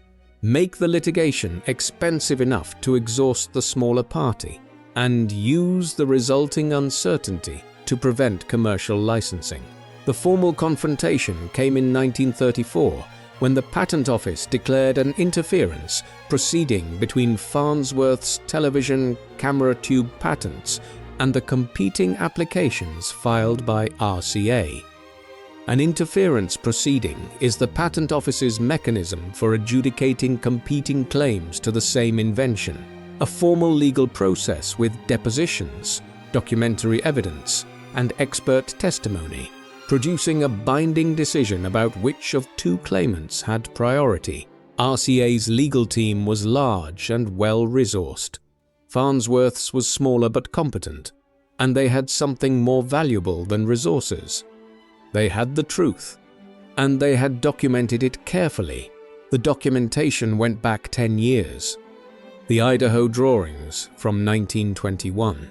Make the litigation expensive enough to exhaust the smaller party, and use the resulting uncertainty to prevent commercial licensing. The formal confrontation came in 1934, when the Patent Office declared an interference proceeding between Farnsworth's television camera tube patents and the competing applications filed by RCA. An interference proceeding is the Patent Office's mechanism for adjudicating competing claims to the same invention, a formal legal process with depositions, documentary evidence, and expert testimony, producing a binding decision about which of two claimants had priority. RCA's legal team was large and well-resourced. Farnsworth's was smaller but competent, and they had something more valuable than resources. They had the truth, and they had documented it carefully. The documentation went back 10 years. The Idaho drawings from 1921.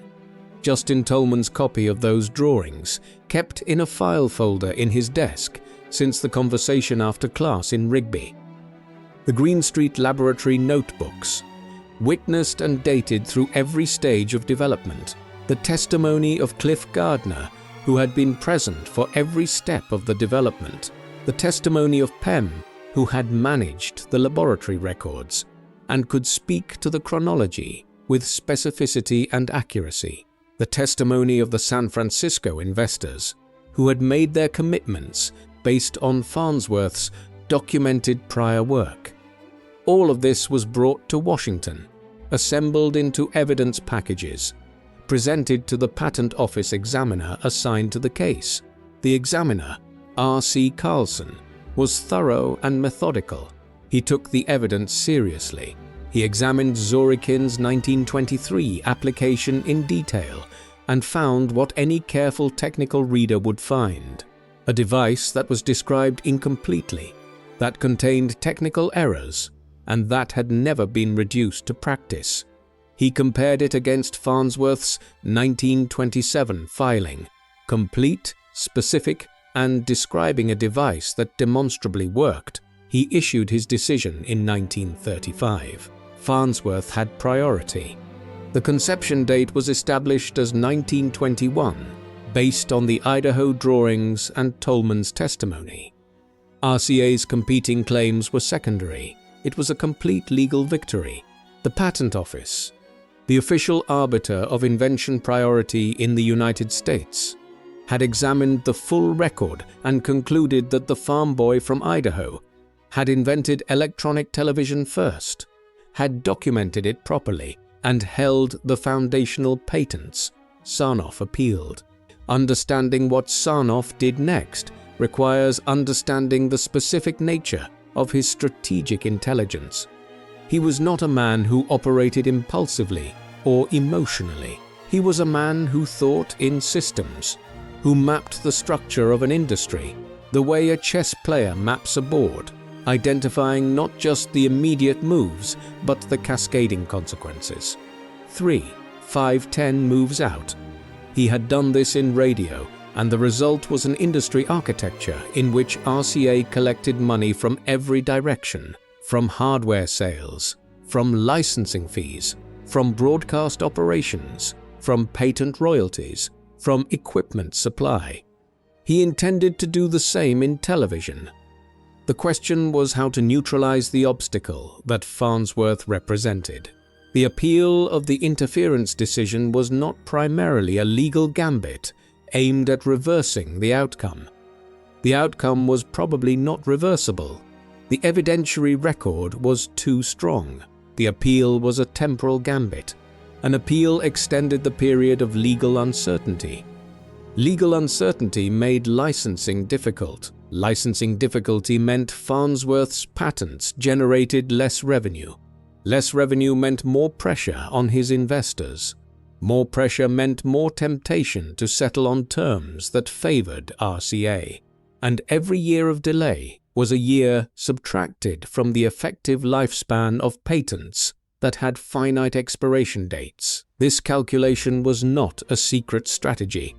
Justin Tolman's copy of those drawings, kept in a file folder in his desk since the conversation after class in Rigby. The Green Street Laboratory notebooks, witnessed and dated through every stage of development. The testimony of Cliff Gardner, who had been present for every step of the development. The testimony of Pem, who had managed the laboratory records and could speak to the chronology with specificity and accuracy. The testimony of the San Francisco investors, who had made their commitments based on Farnsworth's documented prior work. All of this was brought to Washington, assembled into evidence packages, presented to the Patent Office examiner assigned to the case. The examiner, R.C. Carlson, was thorough and methodical. He took the evidence seriously. He examined Zorikin's 1923 application in detail and found what any careful technical reader would find: a device that was described incompletely, that contained technical errors, and that had never been reduced to practice. He compared it against Farnsworth's 1927 filing, complete, specific, and describing a device that demonstrably worked. He issued his decision in 1935. Farnsworth had priority. The conception date was established as 1921, based on the Idaho drawings and Tolman's testimony. RCA's competing claims were secondary. It was a complete legal victory. The Patent Office, the official arbiter of invention priority in the United States, had examined the full record and concluded that the farm boy from Idaho had invented electronic television first, had documented it properly, and held the foundational patents. Sarnoff appealed. Understanding what Sarnoff did next requires understanding the specific nature of his strategic intelligence. He was not a man who operated impulsively or emotionally. He was a man who thought in systems, who mapped the structure of an industry the way a chess player maps a board, identifying not just the immediate moves but the cascading consequences. 3, 5, 10 moves out. He had done this in radio, and the result was an industry architecture in which RCA collected money from every direction, from hardware sales, from licensing fees, from broadcast operations, from patent royalties, from equipment supply. He intended to do the same in television. The question was how to neutralize the obstacle that Farnsworth represented. The appeal of the interference decision was not primarily a legal gambit aimed at reversing the outcome. The outcome was probably not reversible. The evidentiary record was too strong. The appeal was a temporal gambit. An appeal extended the period of legal uncertainty. Legal uncertainty made licensing difficult. Licensing difficulty meant Farnsworth's patents generated less revenue. Less revenue meant more pressure on his investors. More pressure meant more temptation to settle on terms that favored RCA. And every year of delay was a year subtracted from the effective lifespan of patents that had finite expiration dates. This calculation was not a secret strategy.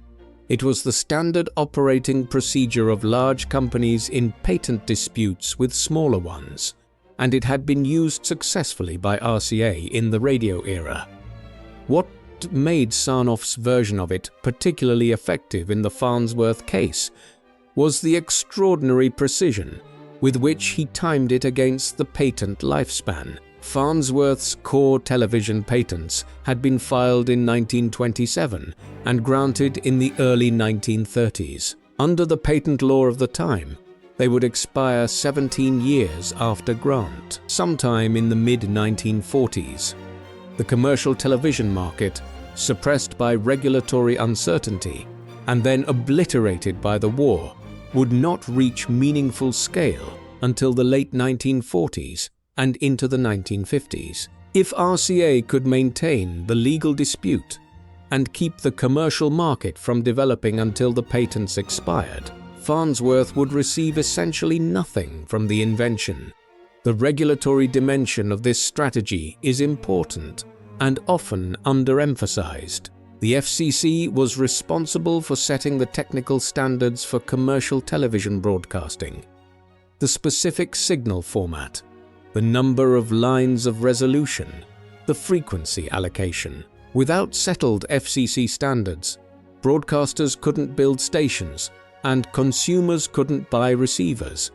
It was the standard operating procedure of large companies in patent disputes with smaller ones, and it had been used successfully by RCA in the radio era. What made Sarnoff's version of it particularly effective in the Farnsworth case was the extraordinary precision with which he timed it against the patent lifespan. Farnsworth's core television patents had been filed in 1927 and granted in the early 1930s. Under the patent law of the time, they would expire 17 years after grant, sometime in the mid-1940s. The commercial television market, suppressed by regulatory uncertainty and then obliterated by the war, would not reach meaningful scale until the late 1940s and into the 1950s. If RCA could maintain the legal dispute and keep the commercial market from developing until the patents expired, Farnsworth would receive essentially nothing from the invention. The regulatory dimension of this strategy is important and often underemphasized. The FCC was responsible for setting the technical standards for commercial television broadcasting. The specific signal format, the number of lines of resolution, the frequency allocation. Without settled FCC standards, broadcasters couldn't build stations and consumers couldn't buy receivers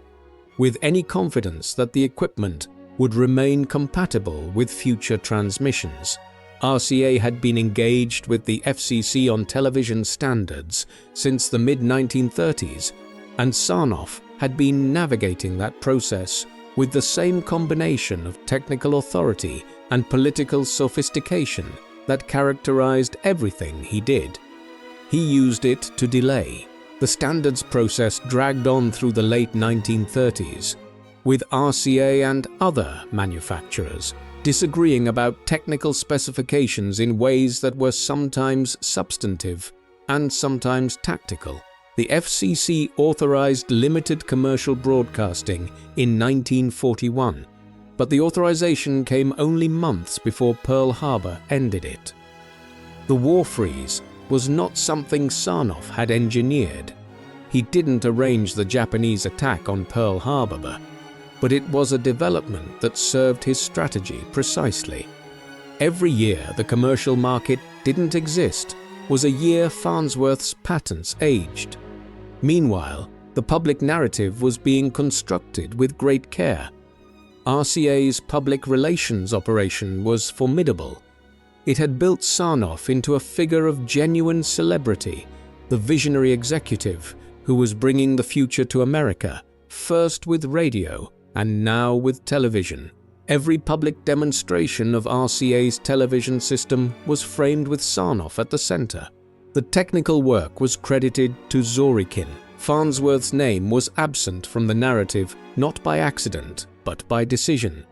with any confidence that the equipment would remain compatible with future transmissions. RCA had been engaged with the FCC on television standards since the mid-1930s and Sarnoff had been navigating that process with the same combination of technical authority and political sophistication that characterized everything he did. He used it to delay. The standards process dragged on through the late 1930s, with RCA and other manufacturers disagreeing about technical specifications in ways that were sometimes substantive and sometimes tactical. The FCC authorized limited commercial broadcasting in 1941, but the authorization came only months before Pearl Harbor ended it. The war freeze was not something Sarnoff had engineered. He didn't arrange the Japanese attack on Pearl Harbor, but it was a development that served his strategy precisely. Every year the commercial market didn't exist was a year Farnsworth's patents aged. Meanwhile, the public narrative was being constructed with great care. RCA's public relations operation was formidable. It had built Sarnoff into a figure of genuine celebrity, the visionary executive who was bringing the future to America, first with radio and now with television. Every public demonstration of RCA's television system was framed with Sarnoff at the center. The technical work was credited to Zorikin. Farnsworth's name was absent from the narrative not by accident, but by decision.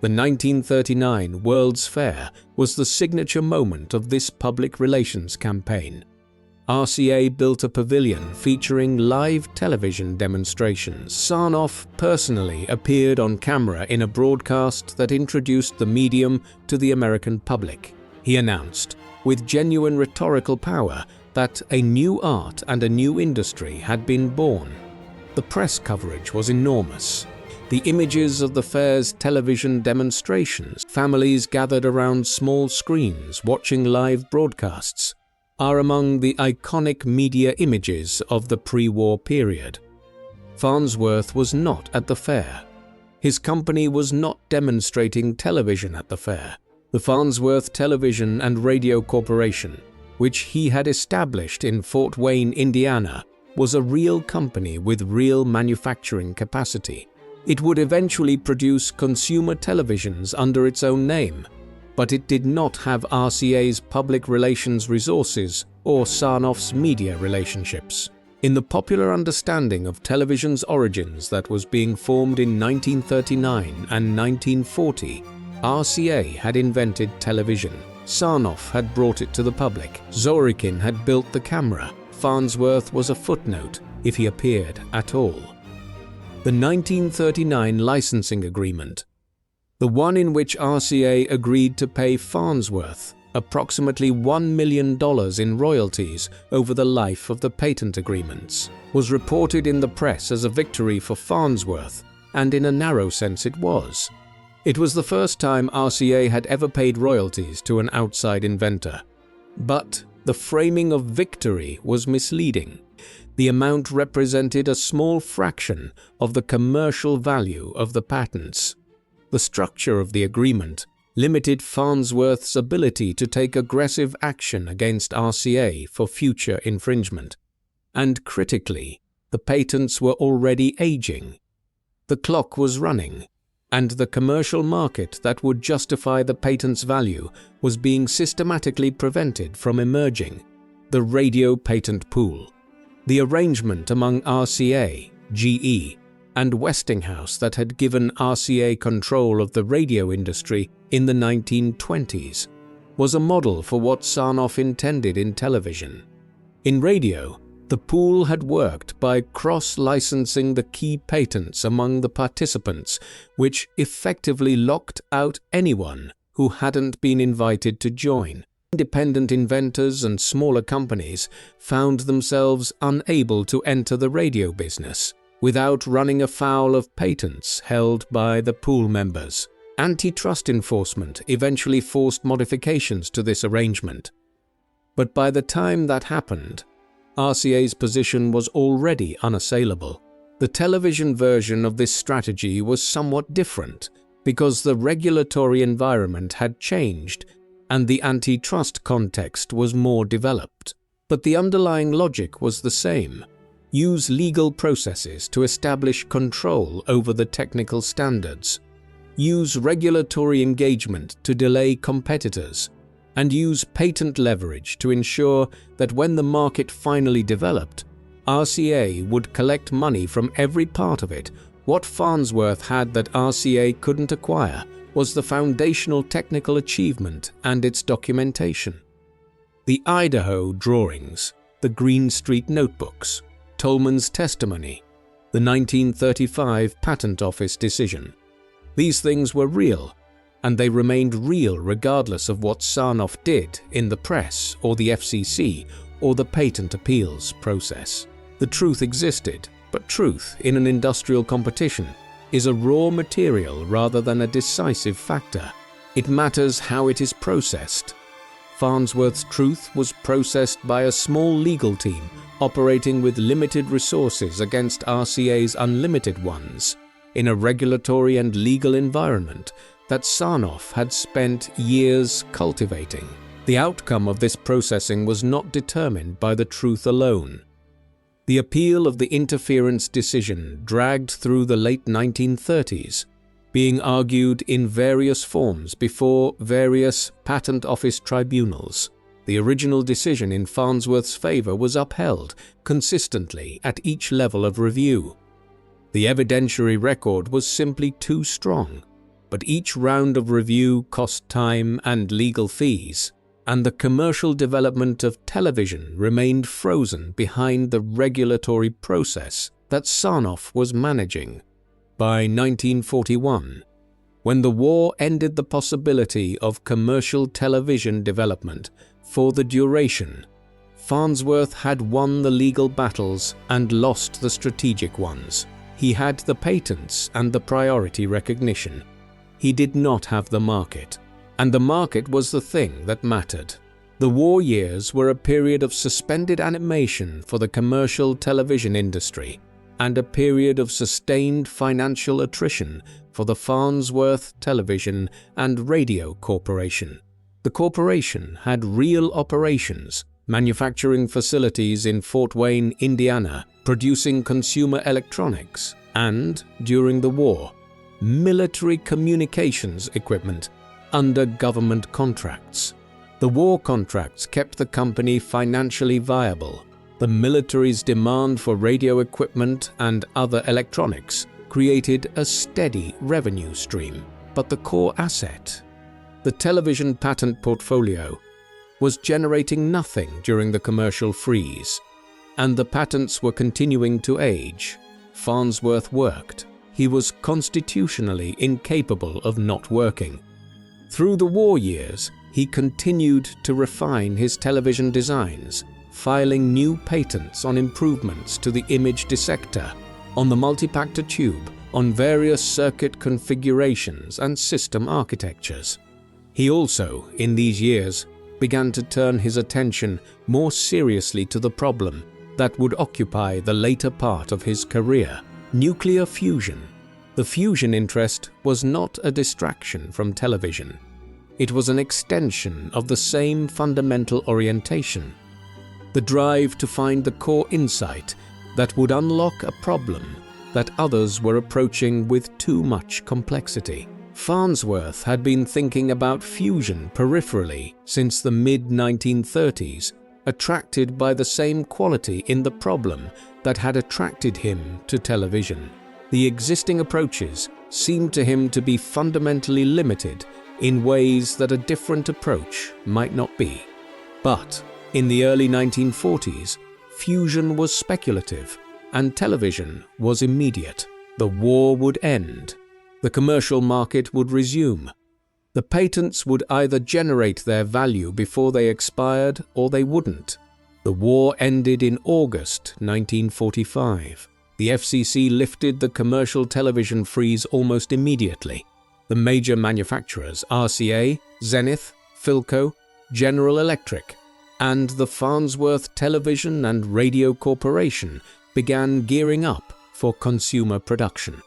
The 1939 World's Fair was the signature moment of this public relations campaign. RCA built a pavilion featuring live television demonstrations. Sarnoff personally appeared on camera in a broadcast that introduced the medium to the American public. He announced, with genuine rhetorical power, that a new art and a new industry had been born. The press coverage was enormous. The images of the fair's television demonstrations, families gathered around small screens watching live broadcasts, are among the iconic media images of the pre-war period. Farnsworth was not at the fair. His company was not demonstrating television at the fair. The Farnsworth Television and Radio Corporation, which he had established in Fort Wayne, Indiana, was a real company with real manufacturing capacity. It would eventually produce consumer televisions under its own name, but it did not have RCA's public relations resources or Sarnoff's media relationships. In the popular understanding of television's origins that was being formed in 1939 and 1940, RCA had invented television. Sarnoff had brought it to the public. Zorikin had built the camera. Farnsworth was a footnote, if he appeared at all. The 1939 licensing agreement, the one in which RCA agreed to pay Farnsworth approximately $1 million in royalties over the life of the patent agreements, was reported in the press as a victory for Farnsworth, and in a narrow sense it was. It was the first time RCA had ever paid royalties to an outside inventor. But the framing of victory was misleading. The amount represented a small fraction of the commercial value of the patents. The structure of the agreement limited Farnsworth's ability to take aggressive action against RCA for future infringement. And critically, the patents were already aging. The clock was running, and the commercial market that would justify the patent's value was being systematically prevented from emerging. The radio patent pool. The arrangement among RCA, GE, and Westinghouse that had given RCA control of the radio industry in the 1920s was a model for what Sarnoff intended in television. In radio, the pool had worked by cross-licensing the key patents among the participants, which effectively locked out anyone who hadn't been invited to join. Independent inventors and smaller companies found themselves unable to enter the radio business without running afoul of patents held by the pool members. Antitrust enforcement eventually forced modifications to this arrangement. But by the time that happened, RCA's position was already unassailable. The television version of this strategy was somewhat different because the regulatory environment had changed and the antitrust context was more developed. But the underlying logic was the same. use legal processes to establish control over the technical standards, use regulatory engagement to delay competitors, and use patent leverage to ensure that when the market finally developed, RCA would collect money from every part of it. What Farnsworth had that RCA couldn't acquire was the foundational technical achievement and its documentation. The Idaho drawings, the Green Street notebooks, Tolman's testimony, the 1935 Patent Office decision. These things were real, and they remained real regardless of what Sarnoff did in the press or the FCC or the patent appeals process. The truth existed, but truth in an industrial competition is a raw material rather than a decisive factor. It matters how it is processed. Farnsworth's truth was processed by a small legal team operating with limited resources against RCA's unlimited ones in a regulatory and legal environment that Sarnoff had spent years cultivating. The outcome of this processing was not determined by the truth alone. The appeal of the interference decision dragged through the late 1930s, being argued in various forms before various patent office tribunals. The original decision in Farnsworth's favor was upheld consistently at each level of review. The evidentiary record was simply too strong, but each round of review cost time and legal fees, and the commercial development of television remained frozen behind the regulatory process that Sarnoff was managing. By 1941, when the war ended the possibility of commercial television development for the duration, Farnsworth had won the legal battles and lost the strategic ones. He had the patents and the priority recognition. He did not have the market, and the market was the thing that mattered. The war years were a period of suspended animation for the commercial television industry and a period of sustained financial attrition for the Farnsworth Television and Radio Corporation. The corporation had real operations, manufacturing facilities in Fort Wayne, Indiana, producing consumer electronics, and, during the war, military communications equipment under government contracts. The war contracts kept the company financially viable. The military's demand for radio equipment and other electronics created a steady revenue stream. But the core asset, the television patent portfolio, was generating nothing during the commercial freeze, and the patents were continuing to age. Farnsworth worked. He was constitutionally incapable of not working. Through the war years, he continued to refine his television designs, filing new patents on improvements to the image dissector, on the multipactor tube, on various circuit configurations and system architectures. He also, in these years, began to turn his attention more seriously to the problem that would occupy the later part of his career: nuclear fusion. The fusion interest was not a distraction from television. It was an extension of the same fundamental orientation, the drive to find the core insight that would unlock a problem that others were approaching with too much complexity. Farnsworth had been thinking about fusion peripherally since the mid-1930s, attracted by the same quality in the problem that had attracted him to television. The existing approaches seemed to him to be fundamentally limited in ways that a different approach might not be. But in the early 1940s, fusion was speculative and television was immediate. The war would end. The commercial market would resume. The patents would either generate their value before they expired or they wouldn't. The war ended in August 1945. The FCC lifted the commercial television freeze almost immediately. The major manufacturers, RCA, Zenith, Philco, General Electric, and the Farnsworth Television and Radio Corporation began gearing up for consumer production.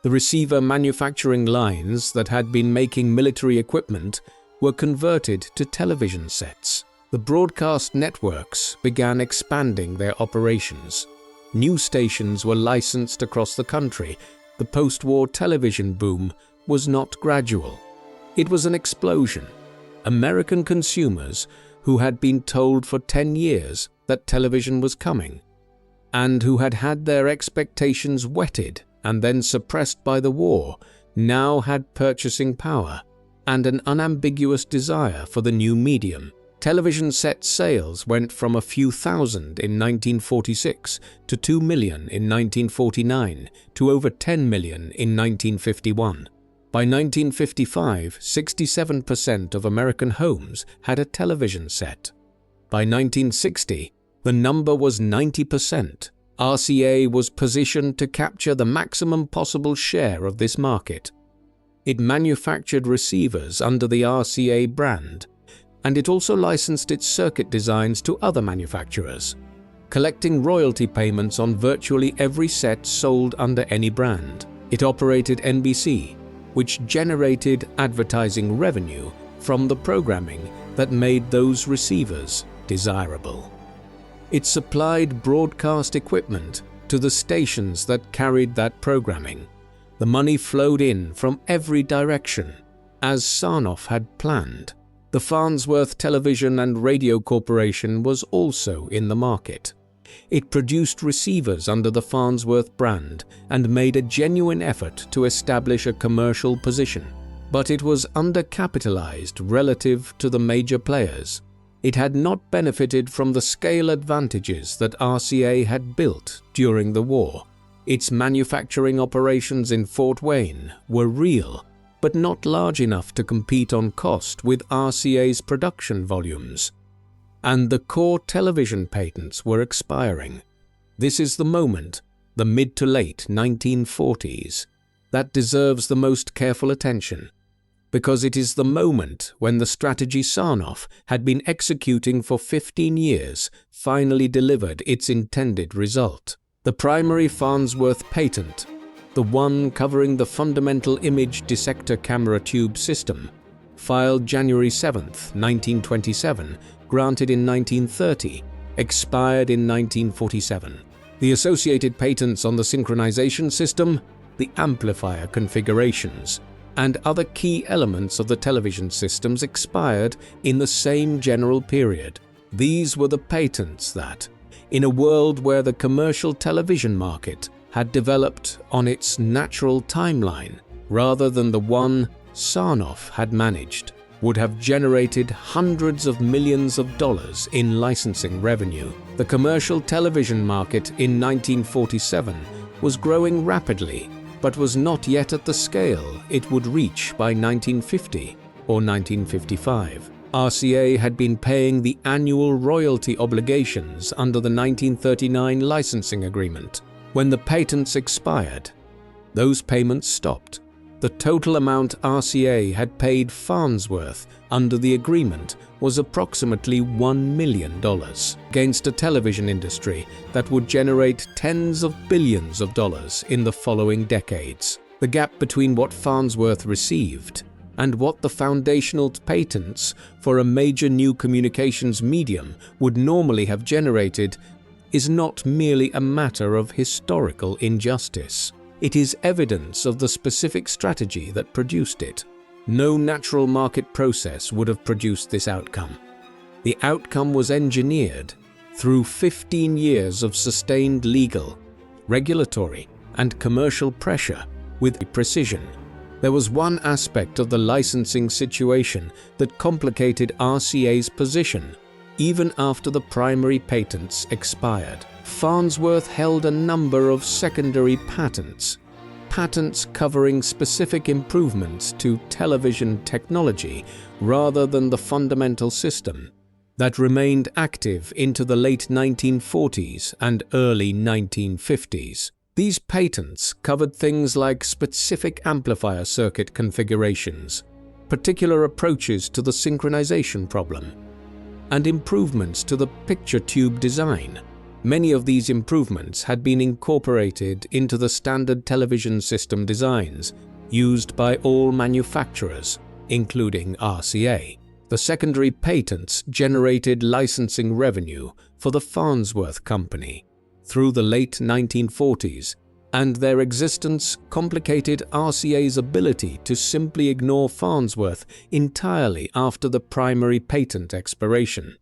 The receiver manufacturing lines that had been making military equipment were converted to television sets. The broadcast networks began expanding their operations. New stations were licensed across the country. The post-war television boom was not gradual. It was an explosion. American consumers who had been told for 10 years that television was coming, and who had had their expectations whetted and then suppressed by the war, now had purchasing power and an unambiguous desire for the new medium. Television set sales went from a few thousand in 1946 to 2 million in 1949 to over 10 million in 1951. By 1955, 67% of American homes had a television set. By 1960, the number was 90%. RCA was positioned to capture the maximum possible share of this market. It manufactured receivers under the RCA brand, and it also licensed its circuit designs to other manufacturers, collecting royalty payments on virtually every set sold under any brand. It operated NBC, which generated advertising revenue from the programming that made those receivers desirable. It supplied broadcast equipment to the stations that carried that programming. The money flowed in from every direction, as Sarnoff had planned. The Farnsworth Television and Radio Corporation was also in the market. It produced receivers under the Farnsworth brand and made a genuine effort to establish a commercial position. But it was undercapitalized relative to the major players. It had not benefited from the scale advantages that RCA had built during the war. Its manufacturing operations in Fort Wayne were real, but not large enough to compete on cost with RCA's production volumes. And the core television patents were expiring. This is the moment, the mid to late 1940s, that deserves the most careful attention, because it is the moment when the strategy Sarnoff had been executing for 15 years finally delivered its intended result. The primary Farnsworth patent, the one covering the fundamental image dissector camera tube system, filed January 7, 1927, granted in 1930, expired in 1947. The associated patents on the synchronization system, the amplifier configurations, and other key elements of the television systems expired in the same general period. These were the patents that, in a world where the commercial television market had developed on its natural timeline rather than the one Sarnoff had managed, would have generated hundreds of millions of dollars in licensing revenue. The commercial television market in 1947 was growing rapidly, but was not yet at the scale it would reach by 1950 or 1955. RCA had been paying the annual royalty obligations under the 1939 licensing agreement. When the patents expired, those payments stopped. The total amount RCA had paid Farnsworth under the agreement was approximately $1 million, against a television industry that would generate tens of billions of dollars in the following decades. The gap between what Farnsworth received and what the foundational patents for a major new communications medium would normally have generated is not merely a matter of historical injustice. It is evidence of the specific strategy that produced it. No natural market process would have produced this outcome. The outcome was engineered through 15 years of sustained legal, regulatory, and commercial pressure with precision. There was one aspect of the licensing situation that complicated RCA's position even after the primary patents expired. Farnsworth held a number of secondary patents covering specific improvements to television technology rather than the fundamental system, that remained active into the late 1940s and early 1950s. These patents covered things like specific amplifier circuit configurations, particular approaches to the synchronization problem, and improvements to the picture tube design. Many of these improvements had been incorporated into the standard television system designs used by all manufacturers, including RCA. The secondary patents generated licensing revenue for the Farnsworth Company through the late 1940s, and their existence complicated RCA's ability to simply ignore Farnsworth entirely after the primary patent expiration.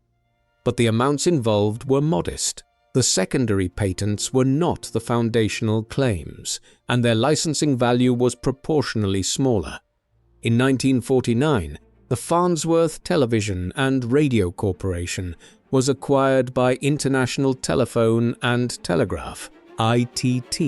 But the amounts involved were modest. The secondary patents were not the foundational claims, and their licensing value was proportionally smaller. In 1949, the Farnsworth Television and Radio Corporation was acquired by International Telephone and Telegraph, ITT.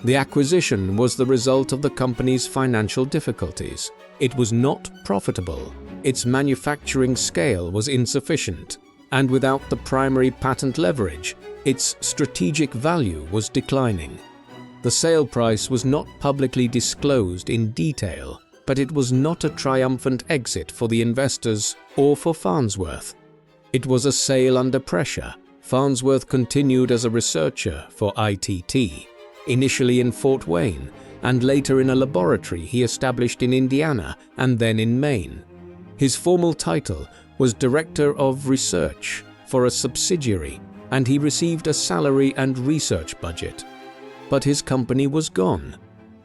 The acquisition was the result of the company's financial difficulties. It was not profitable, its manufacturing scale was insufficient, and without the primary patent leverage, its strategic value was declining. The sale price was not publicly disclosed in detail, but it was not a triumphant exit for the investors or for Farnsworth. It was a sale under pressure. Farnsworth continued as a researcher for ITT, initially in Fort Wayne, and later in a laboratory he established in Indiana and then in Maine. His formal title was Director of Research for a subsidiary, and he received a salary and research budget. But his company was gone.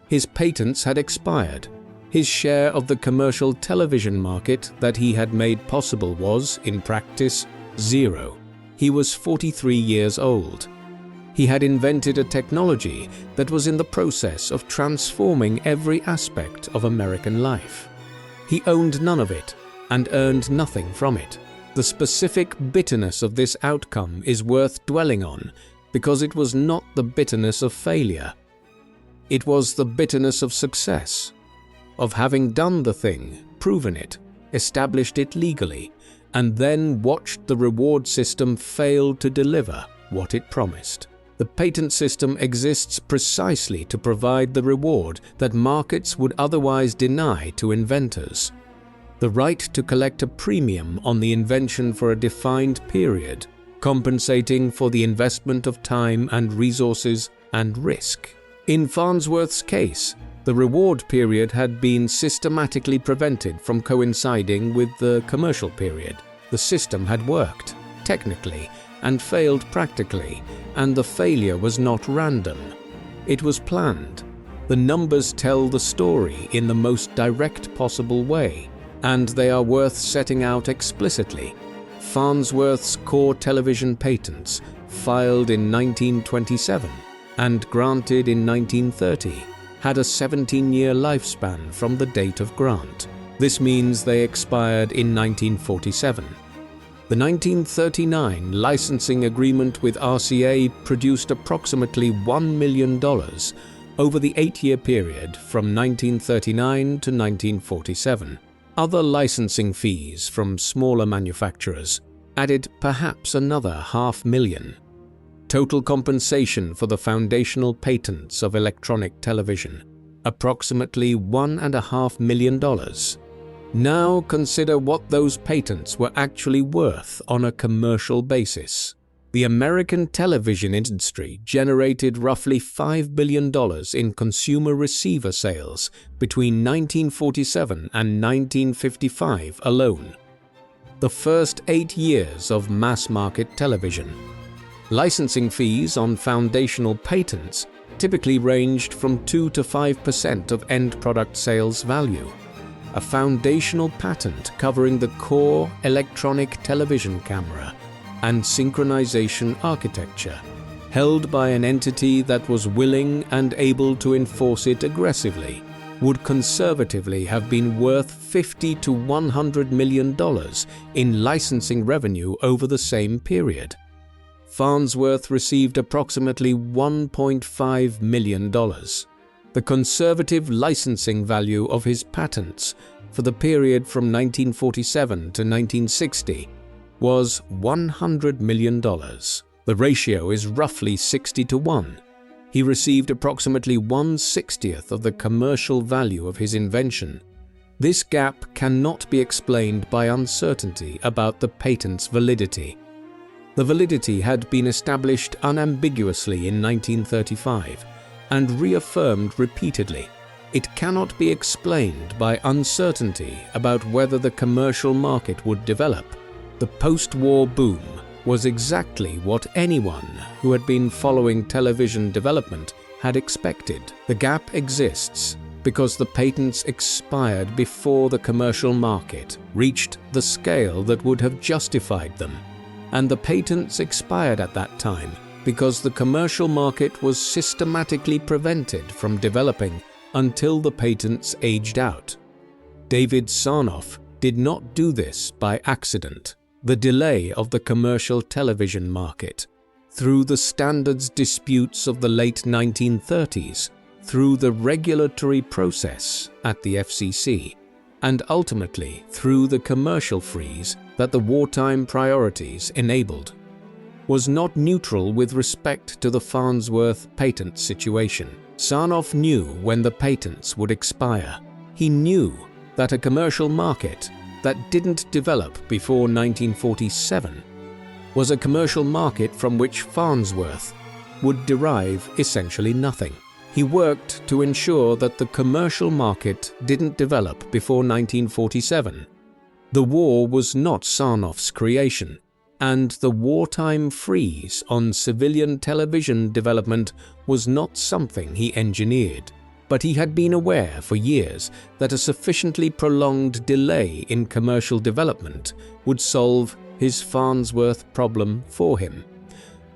His patents had expired. His share of the commercial television market that he had made possible was, in practice, zero. He was 43 years old. He had invented a technology that was in the process of transforming every aspect of American life. He owned none of it and earned nothing from it. The specific bitterness of this outcome is worth dwelling on because it was not the bitterness of failure. It was the bitterness of success, of having done the thing, proven it, established it legally, and then watched the reward system fail to deliver what it promised. The patent system exists precisely to provide the reward that markets would otherwise deny to inventors. The right to collect a premium on the invention for a defined period, compensating for the investment of time and resources and risk. In Farnsworth's case, the reward period had been systematically prevented from coinciding with the commercial period. The system had worked, technically, and failed practically, and the failure was not random. It was planned. The numbers tell the story in the most direct possible way, and they are worth setting out explicitly. Farnsworth's core television patents, filed in 1927 and granted in 1930, had a 17-year lifespan from the date of grant. This means they expired in 1947. The 1939 licensing agreement with RCA produced approximately $1 million over the 8-year period from 1939 to 1947. Other licensing fees from smaller manufacturers added perhaps another $500,000. Total compensation for the foundational patents of electronic television, approximately $1.5 million. Now consider what those patents were actually worth on a commercial basis. The American television industry generated roughly $5 billion in consumer receiver sales between 1947 and 1955 alone. The first 8 years of mass-market television. Licensing fees on foundational patents typically ranged from 2 to 5% of end product sales value. A foundational patent covering the core electronic television camera and synchronization architecture, held by an entity that was willing and able to enforce it aggressively, would conservatively have been worth $50 to $100 million in licensing revenue over the same period. Farnsworth received approximately $1.5 million. The conservative licensing value of his patents for the period from 1947 to 1960 was $100 million. The ratio is roughly 60 to 1. He received approximately 1/60th of the commercial value of his invention. This gap cannot be explained by uncertainty about the patent's validity. The validity had been established unambiguously in 1935 and reaffirmed repeatedly. It cannot be explained by uncertainty about whether the commercial market would develop. The post-war boom, was exactly what anyone who had been following television development had expected. The gap exists because the patents expired before the commercial market reached the scale that would have justified them. And the patents expired at that time because the commercial market was systematically prevented from developing until the patents aged out. David Sarnoff did not do this by accident. The delay of the commercial television market, through the standards disputes of the late 1930s, through the regulatory process at the FCC, and ultimately through the commercial freeze that the wartime priorities enabled, was not neutral with respect to the Farnsworth patent situation. Sarnoff knew when the patents would expire. He knew that a commercial market that didn't develop before 1947 was a commercial market from which Farnsworth would derive essentially nothing. He worked to ensure that the commercial market didn't develop before 1947. The war was not Sarnoff's creation, and the wartime freeze on civilian television development was not something he engineered. But he had been aware for years that a sufficiently prolonged delay in commercial development would solve his Farnsworth problem for him.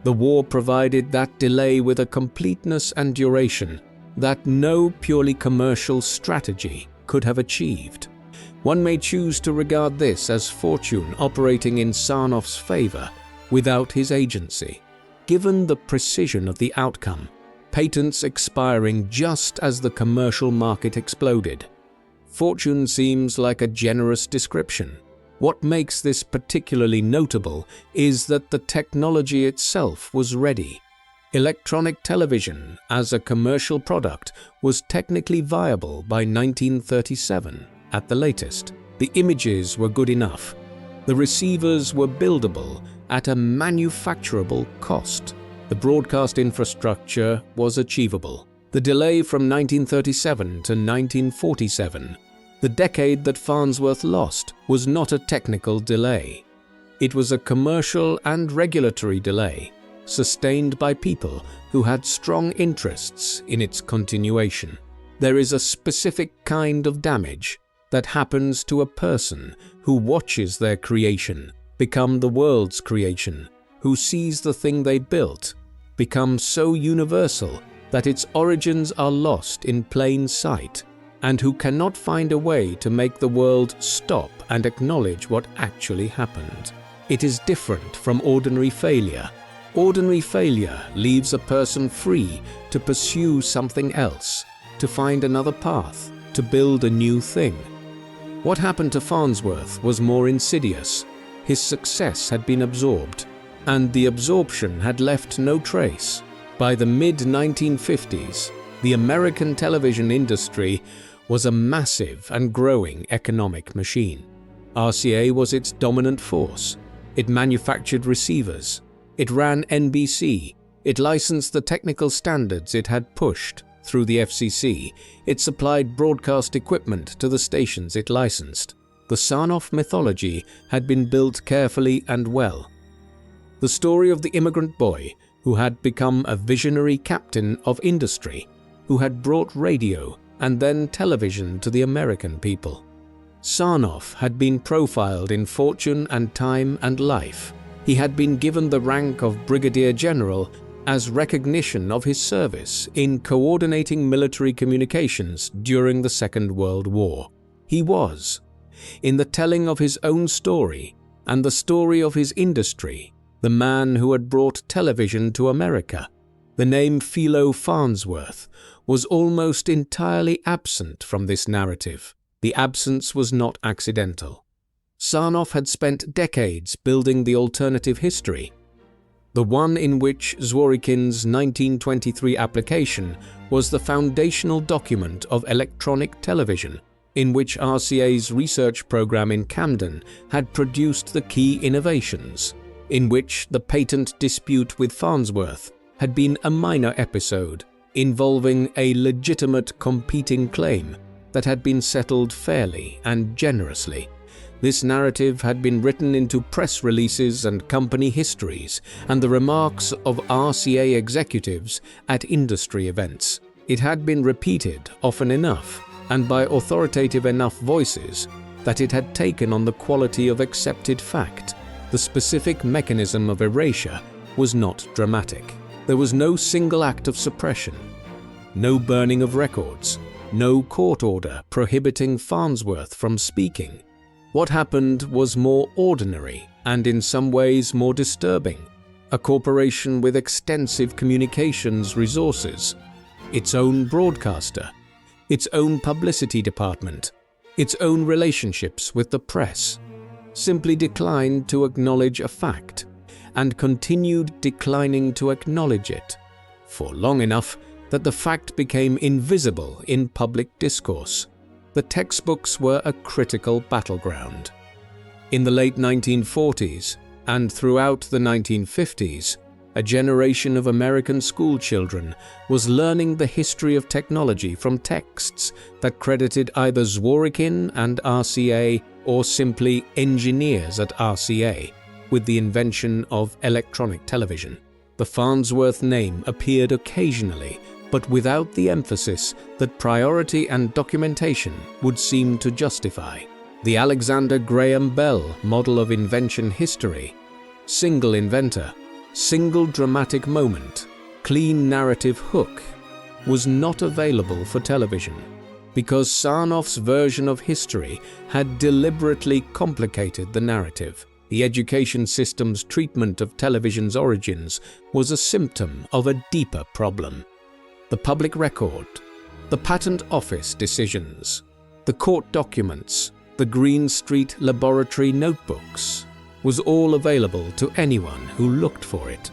The war provided that delay with a completeness and duration that no purely commercial strategy could have achieved. One may choose to regard this as fortune operating in Sarnoff's favor without his agency. Given the precision of the outcome, patents expiring just as the commercial market exploded, fortune seems like a generous description. What makes this particularly notable is that the technology itself was ready. Electronic television as a commercial product was technically viable by 1937 at the latest. The images were good enough. The receivers were buildable at a manufacturable cost. The broadcast infrastructure was achievable. The delay from 1937 to 1947, the decade that Farnsworth lost, was not a technical delay. It was a commercial and regulatory delay, sustained by people who had strong interests in its continuation. There is a specific kind of damage that happens to a person who watches their creation become the world's creation, who sees the thing they built become so universal that its origins are lost in plain sight, and who cannot find a way to make the world stop and acknowledge what actually happened. It is different from ordinary failure. Ordinary failure leaves a person free to pursue something else, to find another path, to build a new thing. What happened to Farnsworth was more insidious. His success had been absorbed, and the absorption had left no trace. By the mid-1950s, the American television industry was a massive and growing economic machine. RCA was its dominant force. It manufactured receivers. It ran NBC. It licensed the technical standards it had pushed through the FCC. It supplied broadcast equipment to the stations it licensed. The Sarnoff mythology had been built carefully and well. The story of the immigrant boy who had become a visionary captain of industry, who had brought radio and then television to the American people. Sarnoff had been profiled in Fortune and Time and Life. He had been given the rank of Brigadier General as recognition of his service in coordinating military communications during the Second World War. He was, in the telling of his own story and the story of his industry, the man who had brought television to America. The name Philo Farnsworth was almost entirely absent from this narrative. The absence was not accidental. Sarnoff had spent decades building the alternative history, the one in which Zworykin's 1923 application was the foundational document of electronic television, in which RCA's research program in Camden had produced the key innovations, in which the patent dispute with Farnsworth had been a minor episode involving a legitimate competing claim that had been settled fairly and generously. This narrative had been written into press releases and company histories and the remarks of RCA executives at industry events. It had been repeated often enough and by authoritative enough voices that it had taken on the quality of accepted fact. The specific mechanism of erasure was not dramatic. There was no single act of suppression, no burning of records, no court order prohibiting Farnsworth from speaking. What happened was more ordinary and in some ways more disturbing. A corporation with extensive communications resources, its own broadcaster, its own publicity department, its own relationships with the press, simply declined to acknowledge a fact and continued declining to acknowledge it for long enough that the fact became invisible in public discourse. The textbooks were a critical battleground. In the late 1940s and throughout the 1950s, a generation of American schoolchildren was learning the history of technology from texts that credited either Zworykin and RCA or simply engineers at RCA with the invention of electronic television. The Farnsworth name appeared occasionally, but without the emphasis that priority and documentation would seem to justify. The Alexander Graham Bell model of invention history, single inventor, single dramatic moment, clean narrative hook, was not available for television because Sarnoff's version of history had deliberately complicated the narrative. The education system's treatment of television's origins was a symptom of a deeper problem. The public record, the patent office decisions, the court documents, the Green Street laboratory notebooks was all available to anyone who looked for it.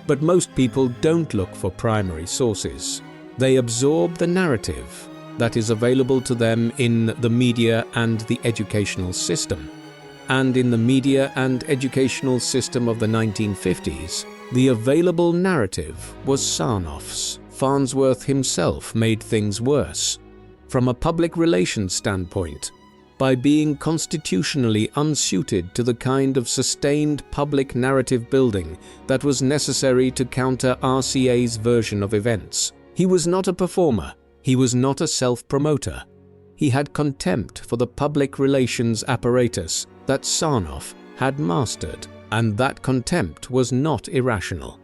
But most people don't look for primary sources. They absorb the narrative that is available to them in the media and the educational system. And in the media and educational system of the 1950s, the available narrative was Sarnoff's. Farnsworth himself made things worse. From a public relations standpoint, by being constitutionally unsuited to the kind of sustained public narrative building that was necessary to counter RCA's version of events. He was not a performer. He was not a self-promoter. He had contempt for the public relations apparatus that Sarnoff had mastered, and that contempt was not irrational.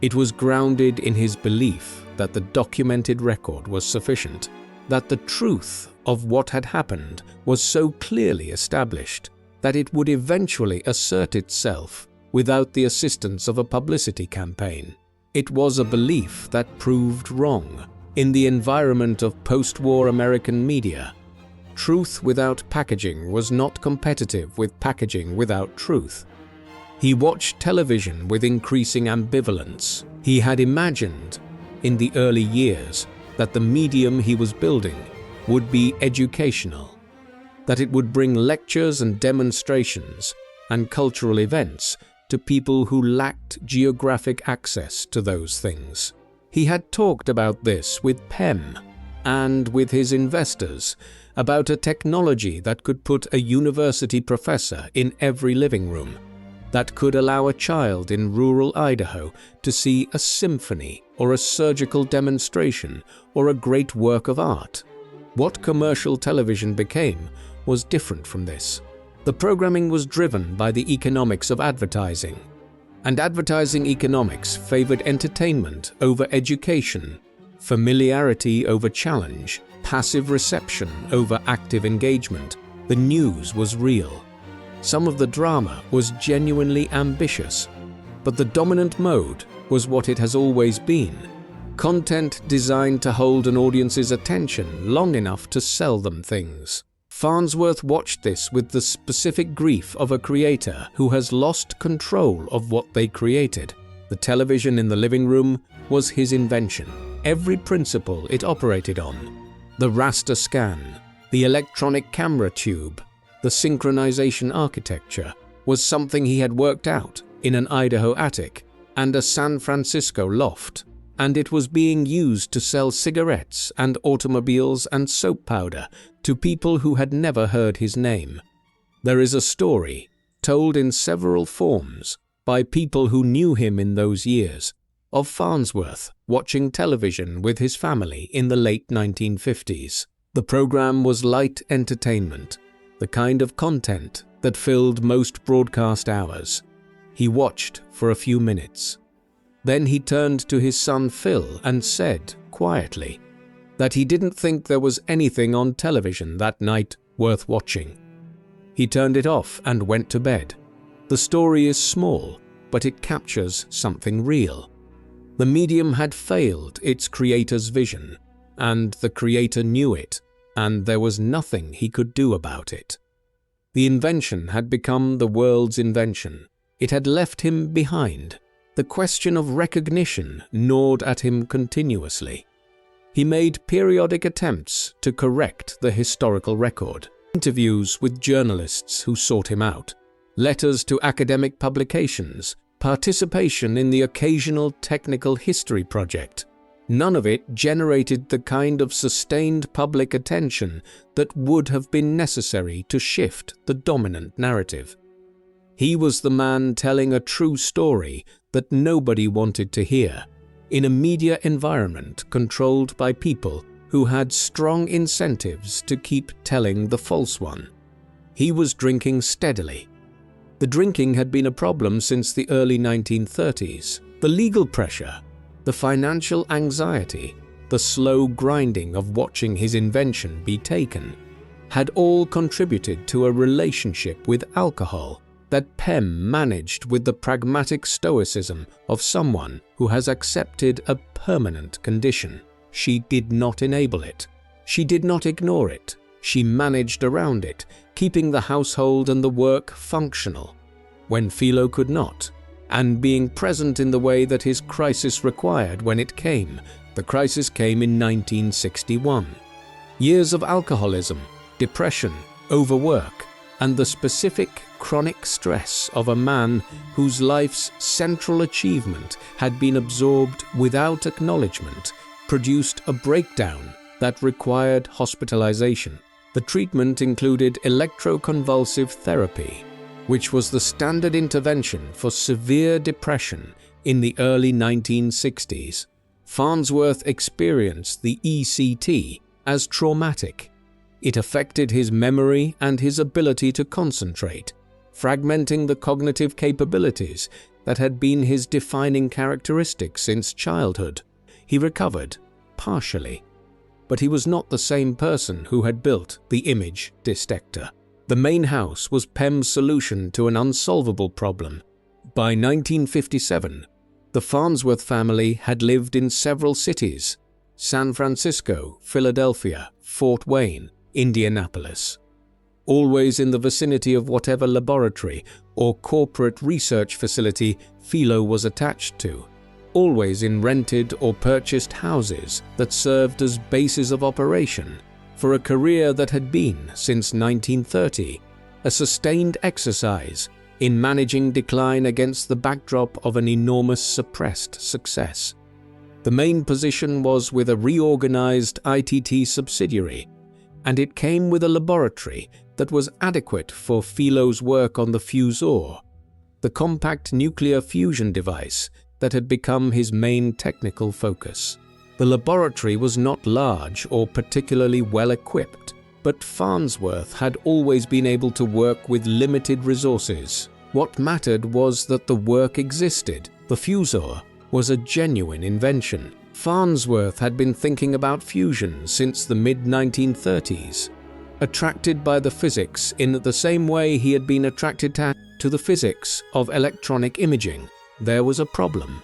It was grounded in his belief that the documented record was sufficient, that the truth of what had happened was so clearly established that it would eventually assert itself without the assistance of a publicity campaign. It was a belief that proved wrong. In the environment of post-war American media, truth without packaging was not competitive with packaging without truth. He watched television with increasing ambivalence. He had imagined, in the early years, that the medium he was building would be educational, that it would bring lectures and demonstrations and cultural events to people who lacked geographic access to those things. He had talked about this with Pem and with his investors about a technology that could put a university professor in every living room, that could allow a child in rural Idaho to see a symphony or a surgical demonstration or a great work of art. What commercial television became was different from this. The programming was driven by the economics of advertising, and advertising economics favored entertainment over education, familiarity over challenge, passive reception over active engagement. The news was real. Some of the drama was genuinely ambitious, but the dominant mode was what it has always been: content designed to hold an audience's attention long enough to sell them things. Farnsworth watched this with the specific grief of a creator who has lost control of what they created. The television in the living room was his invention. Every principle it operated on, the raster scan, the electronic camera tube, the synchronization architecture, was something he had worked out in an Idaho attic and a San Francisco loft, and it was being used to sell cigarettes and automobiles and soap powder to people who had never heard his name. There is a story, told in several forms by people who knew him in those years, of Farnsworth watching television with his family in the late 1950s. The program was light entertainment, the kind of content that filled most broadcast hours. He watched for a few minutes. Then he turned to his son Phil and said, quietly, that he didn't think there was anything on television that night worth watching. He turned it off and went to bed. The story is small, but it captures something real. The medium had failed its creator's vision, and the creator knew it, and there was nothing he could do about it. The invention had become the world's invention. It had left him behind. The question of recognition gnawed at him continuously. He made periodic attempts to correct the historical record. Interviews with journalists who sought him out, letters to academic publications, participation in the occasional technical history project. None of it generated the kind of sustained public attention that would have been necessary to shift the dominant narrative. He was the man telling a true story that nobody wanted to hear, in a media environment controlled by people who had strong incentives to keep telling the false one. He was drinking steadily. The drinking had been a problem since the early 1930s. The legal pressure, the financial anxiety, the slow grinding of watching his invention be taken, had all contributed to a relationship with alcohol that Pem managed with the pragmatic stoicism of someone who has accepted a permanent condition. She did not enable it. She did not ignore it. She managed around it, keeping the household and the work functional when Philo could not, and being present in the way that his crisis required when it came. The crisis came in 1961. Years of alcoholism, depression, overwork, and the specific chronic stress of a man whose life's central achievement had been absorbed without acknowledgement produced a breakdown that required hospitalization. The treatment included electroconvulsive therapy, which was the standard intervention for severe depression in the early 1960s. Farnsworth experienced the ECT as traumatic. It affected his memory and his ability to concentrate, fragmenting the cognitive capabilities that had been his defining characteristic since childhood. He recovered, partially, but he was not the same person who had built the image dissector. The main house was Pem's solution to an unsolvable problem. By 1957, the Farnsworth family had lived in several cities: San Francisco, Philadelphia, Fort Wayne, Indianapolis. Always in the vicinity of whatever laboratory or corporate research facility Philo was attached to. Always in rented or purchased houses that served as bases of operation for a career that had been, since 1930, a sustained exercise in managing decline against the backdrop of an enormous suppressed success. The main position was with a reorganized ITT subsidiary, and it came with a laboratory that was adequate for Philo's work on the fusor, the compact nuclear fusion device that had become his main technical focus. The laboratory was not large or particularly well equipped, but Farnsworth had always been able to work with limited resources. What mattered was that the work existed. The fusor was a genuine invention. Farnsworth had been thinking about fusion since the mid-1930s, attracted by the physics in the same way he had been attracted to the physics of electronic imaging. There was a problem.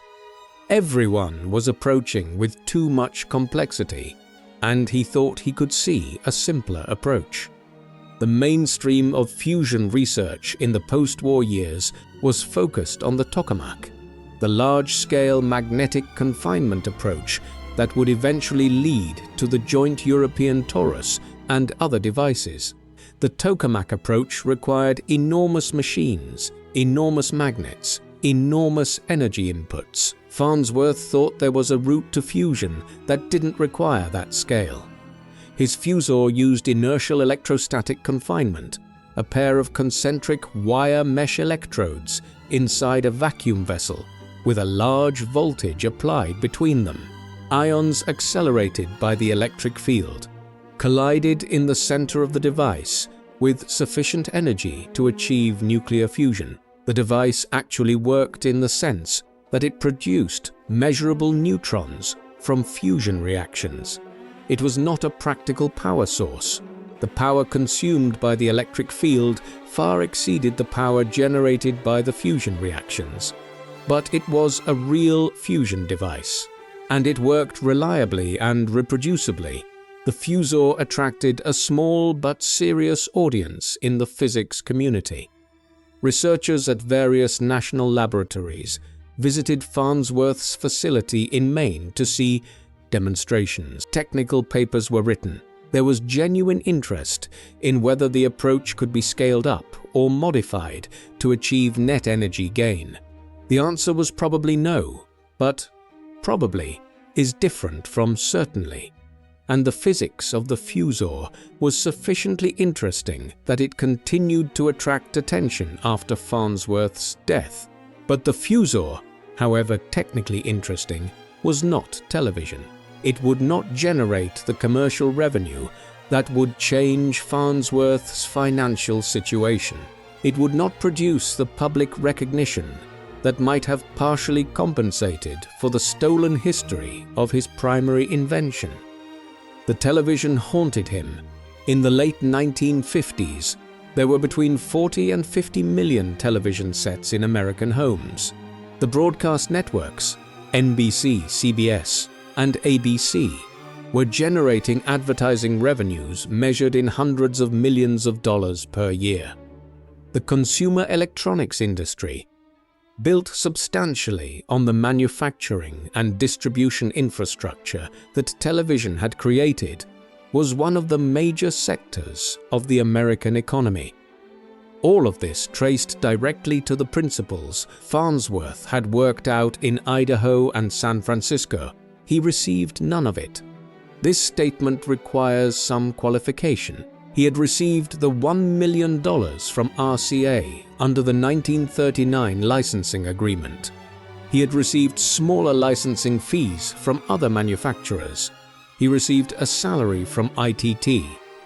Everyone was approaching with too much complexity, and he thought he could see a simpler approach. The mainstream of fusion research in the post-war years was focused on the tokamak, the large-scale magnetic confinement approach that would eventually lead to the joint European torus and other devices. The tokamak approach required enormous machines, enormous magnets, enormous energy inputs. Farnsworth thought there was a route to fusion that didn't require that scale. His fusor used inertial electrostatic confinement, a pair of concentric wire mesh electrodes inside a vacuum vessel with a large voltage applied between them. Ions accelerated by the electric field collided in the center of the device with sufficient energy to achieve nuclear fusion. The device actually worked in the sense that it produced measurable neutrons from fusion reactions. It was not a practical power source. The power consumed by the electric field far exceeded the power generated by the fusion reactions. But it was a real fusion device, and it worked reliably and reproducibly. The fusor attracted a small but serious audience in the physics community. Researchers at various national laboratories visited Farnsworth's facility in Maine to see demonstrations. Technical papers were written. There was genuine interest in whether the approach could be scaled up or modified to achieve net energy gain. The answer was probably no, but probably is different from certainly. And the physics of the fusor was sufficiently interesting that it continued to attract attention after Farnsworth's death. But the fusor, however technically interesting, was not television. It would not generate the commercial revenue that would change Farnsworth's financial situation. It would not produce the public recognition that might have partially compensated for the stolen history of his primary invention. The television haunted him. In the late 1950s, there were between 40 and 50 million television sets in American homes. The broadcast networks, NBC, CBS, and ABC, were generating advertising revenues measured in hundreds of millions of dollars per year. The consumer electronics industry, built substantially on the manufacturing and distribution infrastructure that television had created, was one of the major sectors of the American economy. All of this traced directly to the principles Farnsworth had worked out in Idaho and San Francisco. He received none of it. This statement requires some qualification. He had received the $1 million from RCA under the 1939 licensing agreement. He had received smaller licensing fees from other manufacturers. He received a salary from ITT.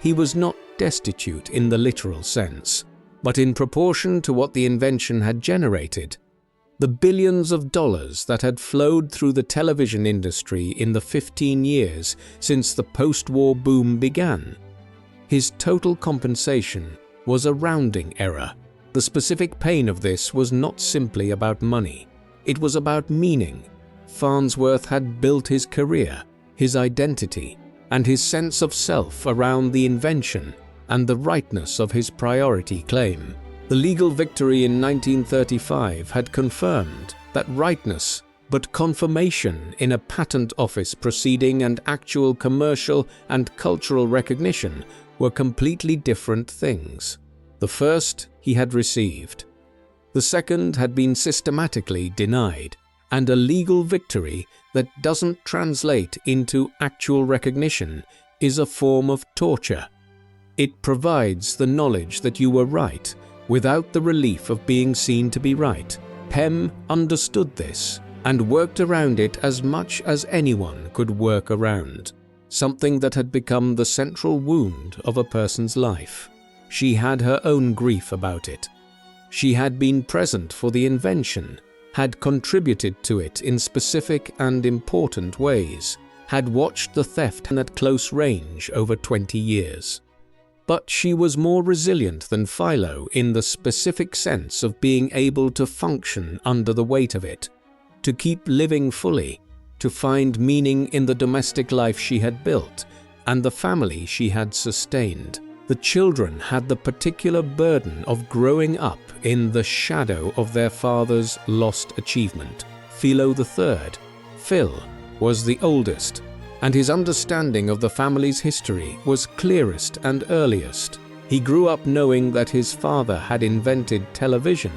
He was not destitute in the literal sense, but in proportion to what the invention had generated, the billions of dollars that had flowed through the television industry in the 15 years since the post-war boom began, his total compensation was a rounding error. The specific pain of this was not simply about money. It was about meaning. Farnsworth had built his career, his identity, and his sense of self around the invention and the rightness of his priority claim. The legal victory in 1935 had confirmed that rightness, but confirmation in a patent office proceeding and actual commercial and cultural recognition were completely different things. The first he had received. The second had been systematically denied, and a legal victory that doesn't translate into actual recognition is a form of torture. It provides the knowledge that you were right without the relief of being seen to be right. Pem understood this and worked around it as much as anyone could work around, something that had become the central wound of a person's life. She had her own grief about it. She had been present for the invention, had contributed to it in specific and important ways, had watched the theft at close range over 20 years. But she was more resilient than Philo in the specific sense of being able to function under the weight of it, to keep living fully, to find meaning in the domestic life she had built and the family she had sustained. The children had the particular burden of growing up in the shadow of their father's lost achievement. Philo III, Phil, was the oldest, and his understanding of the family's history was clearest and earliest. He grew up knowing that his father had invented television,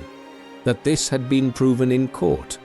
that this had been proven in court,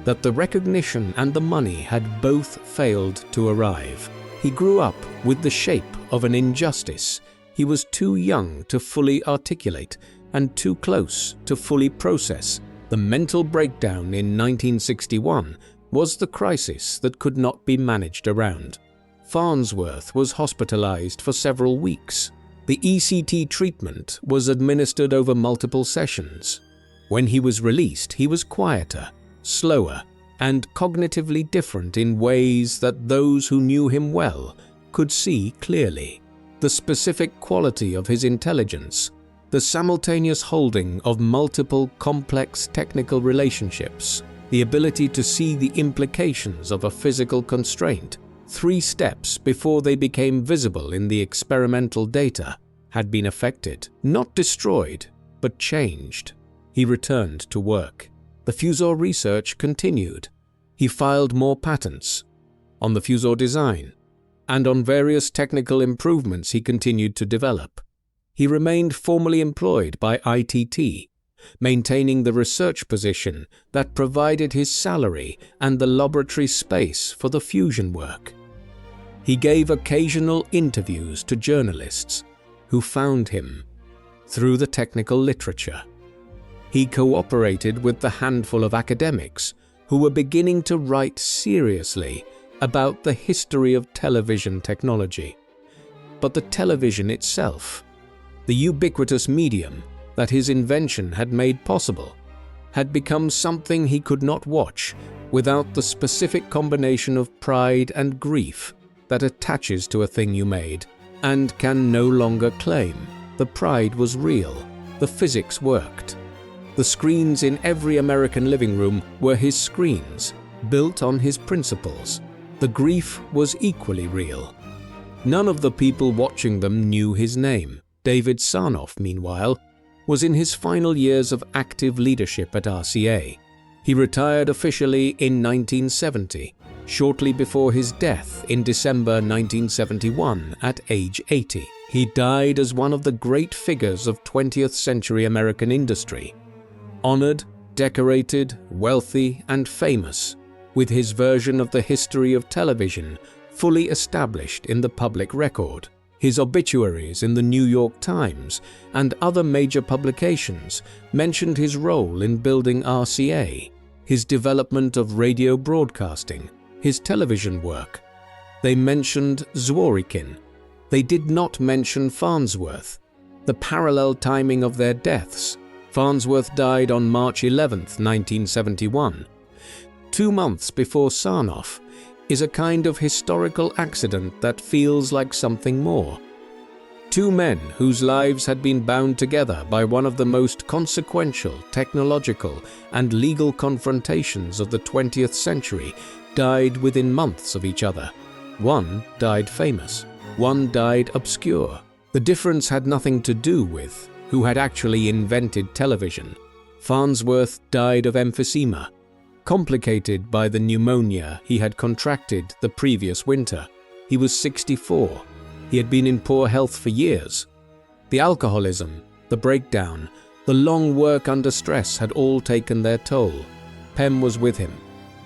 that the recognition and the money had both failed to arrive. He grew up with the shape of an injustice He was too young to fully articulate and too close to fully process. The mental breakdown in 1961 was the crisis that could not be managed around. Farnsworth was hospitalized for several weeks. The ECT treatment was administered over multiple sessions. When he was released, he was quieter, slower, and cognitively different in ways that those who knew him well could see clearly. The specific quality of his intelligence, the simultaneous holding of multiple complex technical relationships, the ability to see the implications of a physical constraint 3 steps before they became visible in the experimental data, had been affected, not destroyed, but changed. He returned to work. The fusor research continued. He filed more patents on the fusor design and on various technical improvements he continued to develop. He remained formally employed by ITT, maintaining the research position that provided his salary and the laboratory space for the fusion work. He gave occasional interviews to journalists who found him through the technical literature. He cooperated with the handful of academics who were beginning to write seriously about the history of television technology. But the television itself, the ubiquitous medium that his invention had made possible, had become something he could not watch without the specific combination of pride and grief that attaches to a thing you made and can no longer claim. The pride was real. The physics worked. The screens in every American living room were his screens, built on his principles. The grief was equally real. None of the people watching them knew his name. David Sarnoff, meanwhile, was in his final years of active leadership at RCA. He retired officially in 1970, shortly before his death in December 1971 at age 80. He died as one of the great figures of 20th century American industry. Honored, decorated, wealthy, and famous, with his version of the history of television fully established in the public record. His obituaries in the New York Times and other major publications mentioned his role in building RCA, his development of radio broadcasting, his television work. They mentioned Zworykin. They did not mention Farnsworth. The parallel timing of their deaths. Farnsworth died on March 11, 1971. 2 months before Sarnoff is a kind of historical accident that feels like something more. 2 men whose lives had been bound together by one of the most consequential technological and legal confrontations of the 20th century died within months of each other. One died famous, one died obscure. The difference had nothing to do with who had actually invented television. Farnsworth died of emphysema, complicated by the pneumonia he had contracted the previous winter. He was 64. He had been in poor health for years. The alcoholism, the breakdown, the long work under stress had all taken their toll. Pem was with him.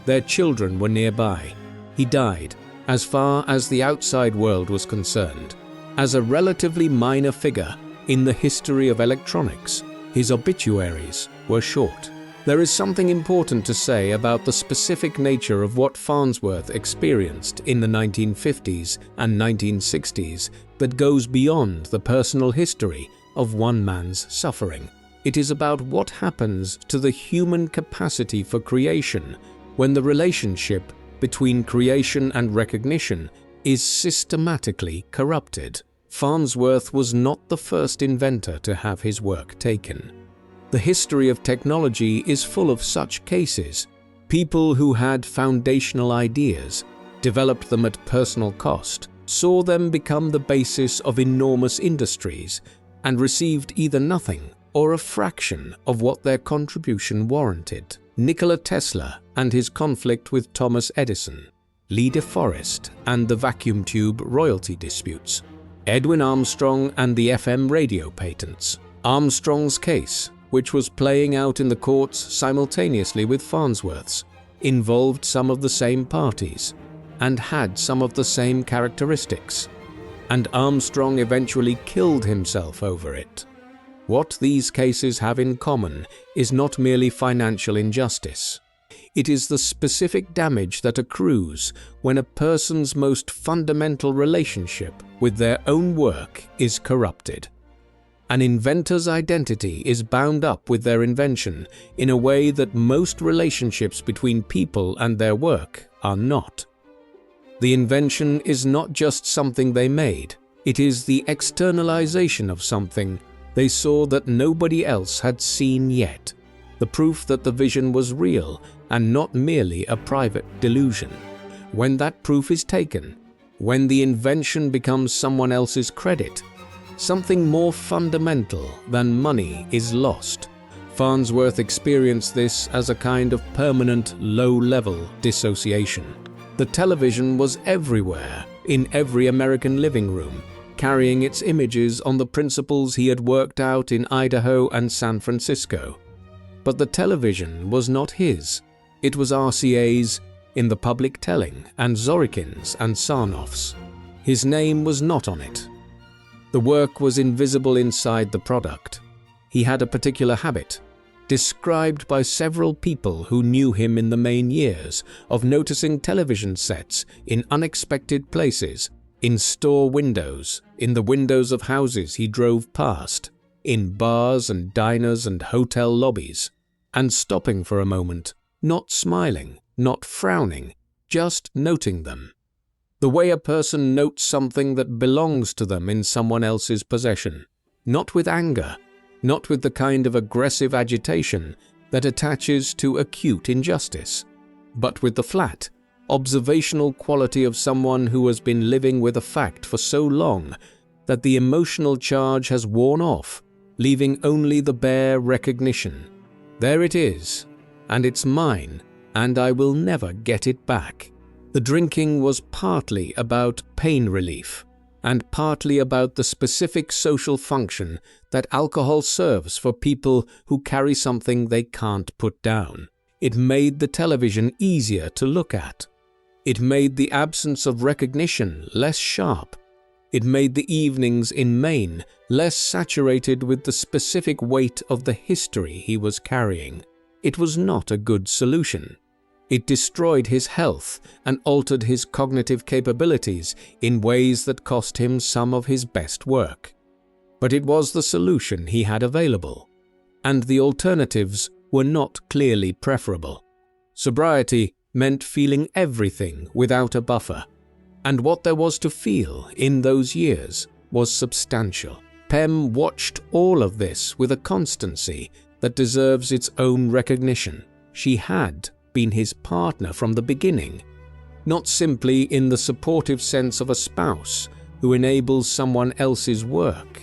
Their children were nearby. He died, as far as the outside world was concerned, as a relatively minor figure in the history of electronics. His obituaries were short. There is something important to say about the specific nature of what Farnsworth experienced in the 1950s and 1960s that goes beyond the personal history of one man's suffering. It is about what happens to the human capacity for creation when the relationship between creation and recognition is systematically corrupted. Farnsworth was not the first inventor to have his work taken. The history of technology is full of such cases. People who had foundational ideas, developed them at personal cost, saw them become the basis of enormous industries, and received either nothing or a fraction of what their contribution warranted. Nikola Tesla and his conflict with Thomas Edison, Lee DeForest and the vacuum tube royalty disputes, Edwin Armstrong and the FM radio patents. Armstrong's case, which was playing out in the courts simultaneously with Farnsworth's, involved some of the same parties and had some of the same characteristics. and Armstrong eventually killed himself over it. What these cases have in common is not merely financial injustice. It is the specific damage that accrues when a person's most fundamental relationship with their own work is corrupted. An inventor's identity is bound up with their invention in a way that most relationships between people and their work are not. The invention is not just something they made, it is the externalization of something they saw that nobody else had seen yet, the proof that the vision was real and not merely a private delusion. When that proof is taken, when the invention becomes someone else's credit, something more fundamental than money is lost. Farnsworth experienced this as a kind of permanent low-level dissociation. The television was everywhere, in every American living room, carrying its images on the principles he had worked out in Idaho and San Francisco. But the television was not his. It was RCA's, in the public telling, and Zorikin's and Sarnoff's. His name was not on it. The work was invisible inside the product. He had a particular habit, described by several people who knew him in the main years, of noticing television sets in unexpected places, in store windows, in the windows of houses he drove past, in bars and diners and hotel lobbies, and stopping for a moment, not smiling, not frowning, just noting them. The way a person notes something that belongs to them in someone else's possession, not with anger, not with the kind of aggressive agitation that attaches to acute injustice, but with the flat, observational quality of someone who has been living with a fact for so long that the emotional charge has worn off, leaving only the bare recognition. There it is, and it's mine, and I will never get it back. The drinking was partly about pain relief, and partly about the specific social function that alcohol serves for people who carry something they can't put down. It made the television easier to look at. It made the absence of recognition less sharp. It made the evenings in Maine less saturated with the specific weight of the history he was carrying. It was not a good solution. It destroyed his health and altered his cognitive capabilities in ways that cost him some of his best work. But it was the solution he had available, and the alternatives were not clearly preferable. Sobriety meant feeling everything without a buffer, and what there was to feel in those years was substantial. Pem watched all of this with a constancy that deserves its own recognition. She had been his partner from the beginning, not simply in the supportive sense of a spouse who enables someone else's work,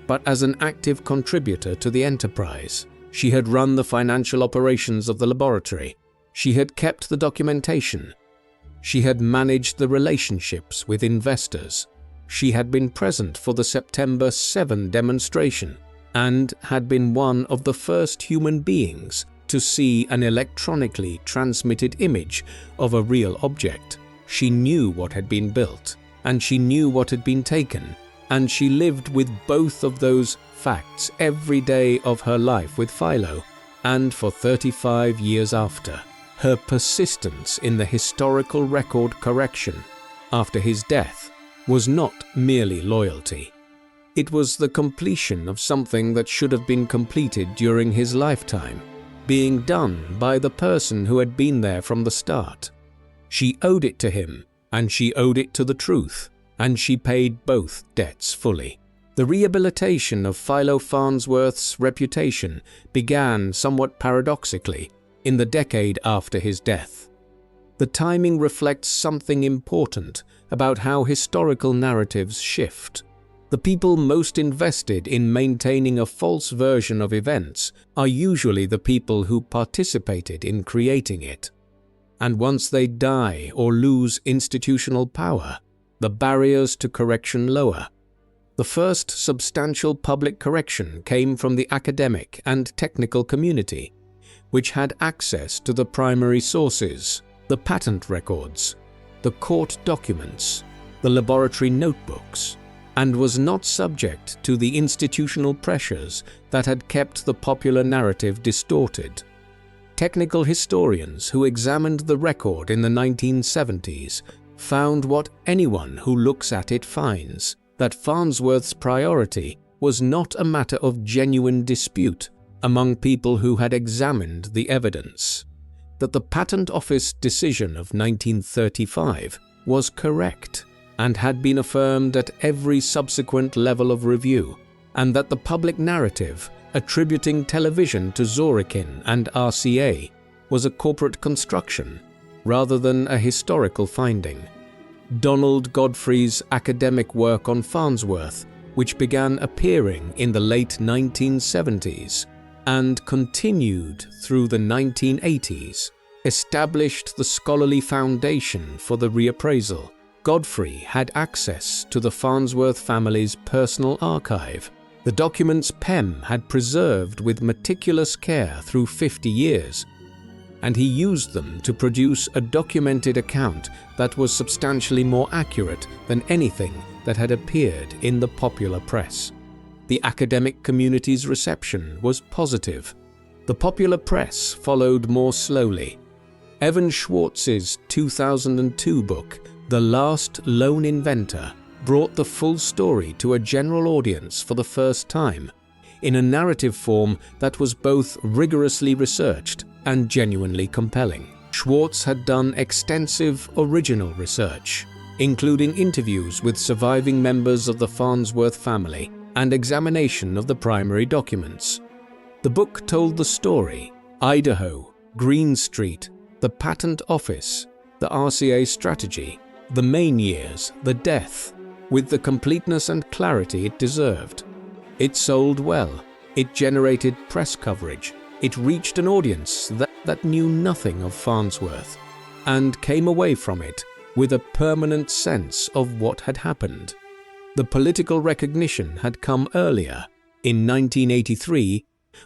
but as an active contributor to the enterprise. She had run the financial operations of the laboratory. She had kept the documentation. She had managed the relationships with investors. She had been present for the September 7 demonstration and had been one of the first human beings to see an electronically transmitted image of a real object. She knew what had been built, and she knew what had been taken, and she lived with both of those facts every day of her life with Philo, and for 35 years after. Her persistence in the historical record correction after his death was not merely loyalty. It was the completion of something that should have been completed during his lifetime, being done by the person who had been there from the start. She owed it to him, and she owed it to the truth, and she paid both debts fully. The rehabilitation of Philo Farnsworth's reputation began somewhat paradoxically in the decade after his death. The timing reflects something important about how historical narratives shift. The people most invested in maintaining a false version of events are usually the people who participated in creating it. And once they die or lose institutional power, the barriers to correction lower. The first substantial public correction came from the academic and technical community, which had access to the primary sources, the patent records, the court documents, the laboratory notebooks, and was not subject to the institutional pressures that had kept the popular narrative distorted. Technical historians who examined the record in the 1970s found what anyone who looks at it finds, that Farnsworth's priority was not a matter of genuine dispute among people who had examined the evidence, that the Patent Office decision of 1935 was correct and had been affirmed at every subsequent level of review, and that the public narrative attributing television to Zorikin and RCA was a corporate construction rather than a historical finding. Donald Godfrey's academic work on Farnsworth, which began appearing in the late 1970s and continued through the 1980s, established the scholarly foundation for the reappraisal. Godfrey had access to the Farnsworth family's personal archive, the documents Pem had preserved with meticulous care through 50 years, and he used them to produce a documented account that was substantially more accurate than anything that had appeared in the popular press. The academic community's reception was positive. The popular press followed more slowly. Evan Schwartz's 2002 book, The Last Lone Inventor, brought the full story to a general audience for the first time, in a narrative form that was both rigorously researched and genuinely compelling. Schwartz had done extensive original research, including interviews with surviving members of the Farnsworth family and examination of the primary documents. The book told the story: Idaho, Green Street, the Patent Office, the RCA strategy, the Maine years, the death, with the completeness and clarity it deserved. It sold well, it generated press coverage, it reached an audience that knew nothing of Farnsworth, and came away from it with a permanent sense of what had happened. The political recognition had come earlier, in 1983,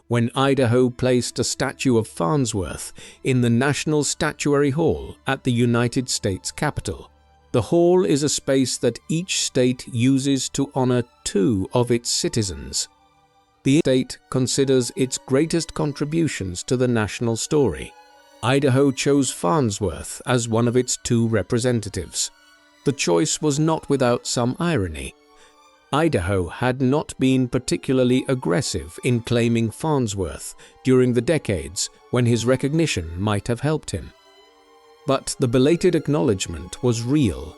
when Idaho placed a statue of Farnsworth in the National Statuary Hall at the United States Capitol. The hall is a space that each state uses to honor two of its citizens. The state considers its greatest contributions to the national story. Idaho chose Farnsworth as one of its two representatives. The choice was not without some irony. Idaho had not been particularly aggressive in claiming Farnsworth during the decades when his recognition might have helped him. But the belated acknowledgement was real,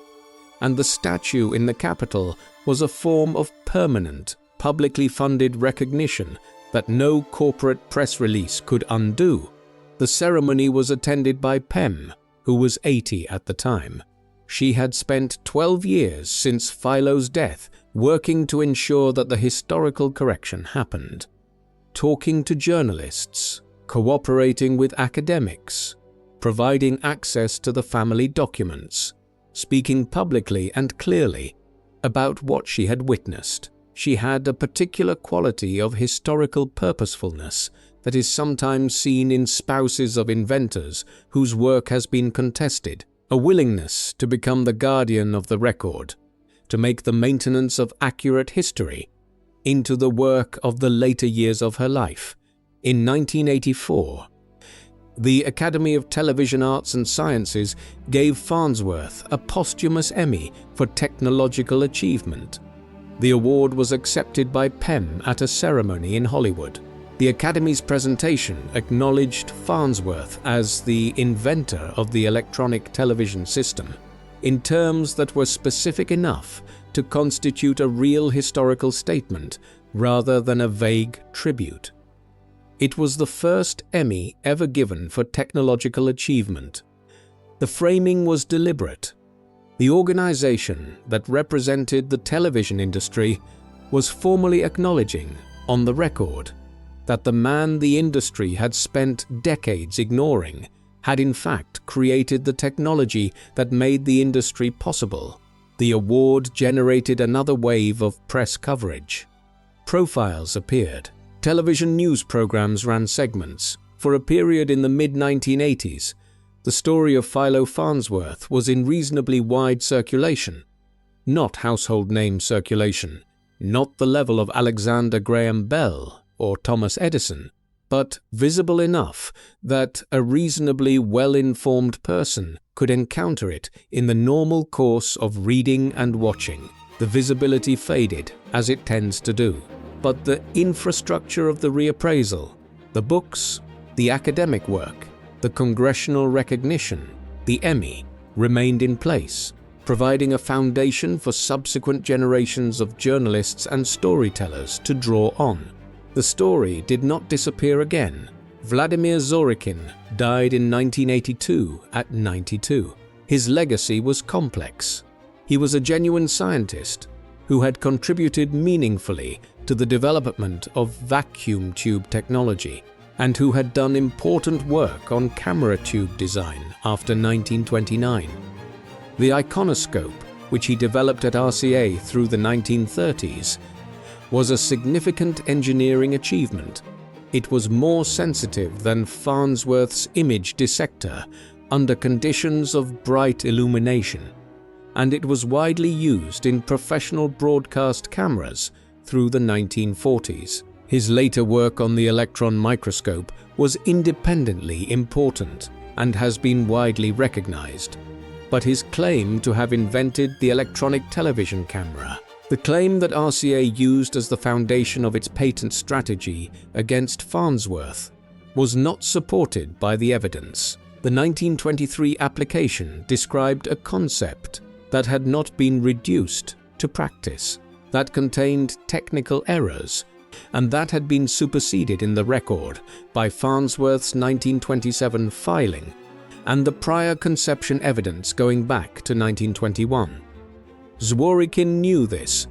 and the statue in the Capitol was a form of permanent, publicly funded recognition that no corporate press release could undo. The ceremony was attended by Pem, who was 80 at the time. She had spent 12 years since Philo's death working to ensure that the historical correction happened, talking to journalists, cooperating with academics, providing access to the family documents, speaking publicly and clearly about what she had witnessed. She had a particular quality of historical purposefulness that is sometimes seen in spouses of inventors whose work has been contested, a willingness to become the guardian of the record, to make the maintenance of accurate history into the work of the later years of her life. In 1984, the Academy of Television Arts and Sciences gave Farnsworth a posthumous Emmy for technological achievement. The award was accepted by Pem at a ceremony in Hollywood. The Academy's presentation acknowledged Farnsworth as the inventor of the electronic television system, in terms that were specific enough to constitute a real historical statement rather than a vague tribute. It was the first Emmy ever given for technological achievement. The framing was deliberate. The organization that represented the television industry was formally acknowledging, on the record, that the man the industry had spent decades ignoring had in fact created the technology that made the industry possible. The award generated another wave of press coverage. Profiles appeared. Television news programs ran segments. For a period in the mid-1980s, the story of Philo Farnsworth was in reasonably wide circulation. Not household name circulation, not the level of Alexander Graham Bell or Thomas Edison, but visible enough that a reasonably well-informed person could encounter it in the normal course of reading and watching. The visibility faded, as it tends to do, but the infrastructure of the reappraisal, the books, the academic work, the congressional recognition, the Emmy, remained in place, providing a foundation for subsequent generations of journalists and storytellers to draw on. The story did not disappear again. Vladimir Zworykin died in 1982 at 92. His legacy was complex. He was a genuine scientist who had contributed meaningfully to the development of vacuum tube technology and who had done important work on camera tube design after 1929. The iconoscope, which he developed at RCA through the 1930s, was a significant engineering achievement. It was more sensitive than Farnsworth's image dissector under conditions of bright illumination, and it was widely used in professional broadcast cameras through the 1940s. His later work on the electron microscope was independently important and has been widely recognized. But his claim to have invented the electronic television camera, the claim that RCA used as the foundation of its patent strategy against Farnsworth, was not supported by the evidence. The 1923 application described a concept that had not been reduced to practice, that contained technical errors, and that had been superseded in the record by Farnsworth's 1927 filing and the prior conception evidence going back to 1921. Zworykin knew this,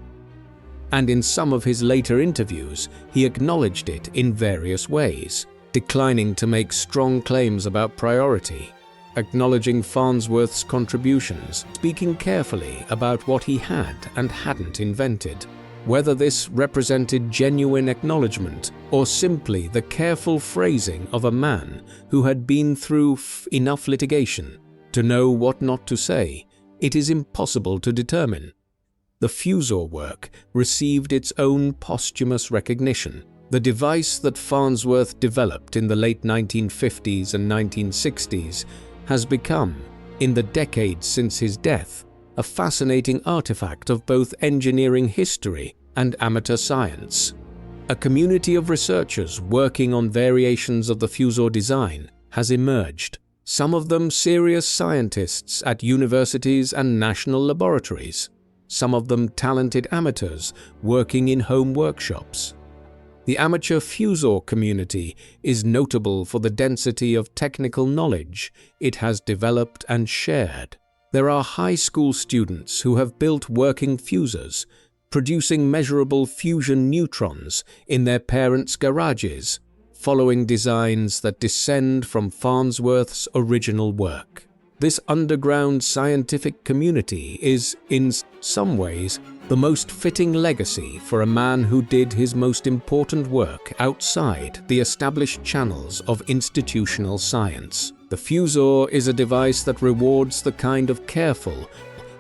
and in some of his later interviews he acknowledged it in various ways, declining to make strong claims about priority, acknowledging Farnsworth's contributions, speaking carefully about what he had and hadn't invented. Whether this represented genuine acknowledgement or simply the careful phrasing of a man who had been through enough litigation to know what not to say, it is impossible to determine. The fusor work received its own posthumous recognition. The device that Farnsworth developed in the late 1950s and 1960s has become, in the decades since his death, a fascinating artifact of both engineering history and amateur science. A community of researchers working on variations of the fusor design has emerged, some of them serious scientists at universities and national laboratories, some of them talented amateurs working in home workshops. The amateur fusor community is notable for the density of technical knowledge it has developed and shared. There are high school students who have built working fusors, producing measurable fusion neutrons in their parents' garages, following designs that descend from Farnsworth's original work. This underground scientific community is, in some ways, the most fitting legacy for a man who did his most important work outside the established channels of institutional science. The fusor is a device that rewards the kind of careful,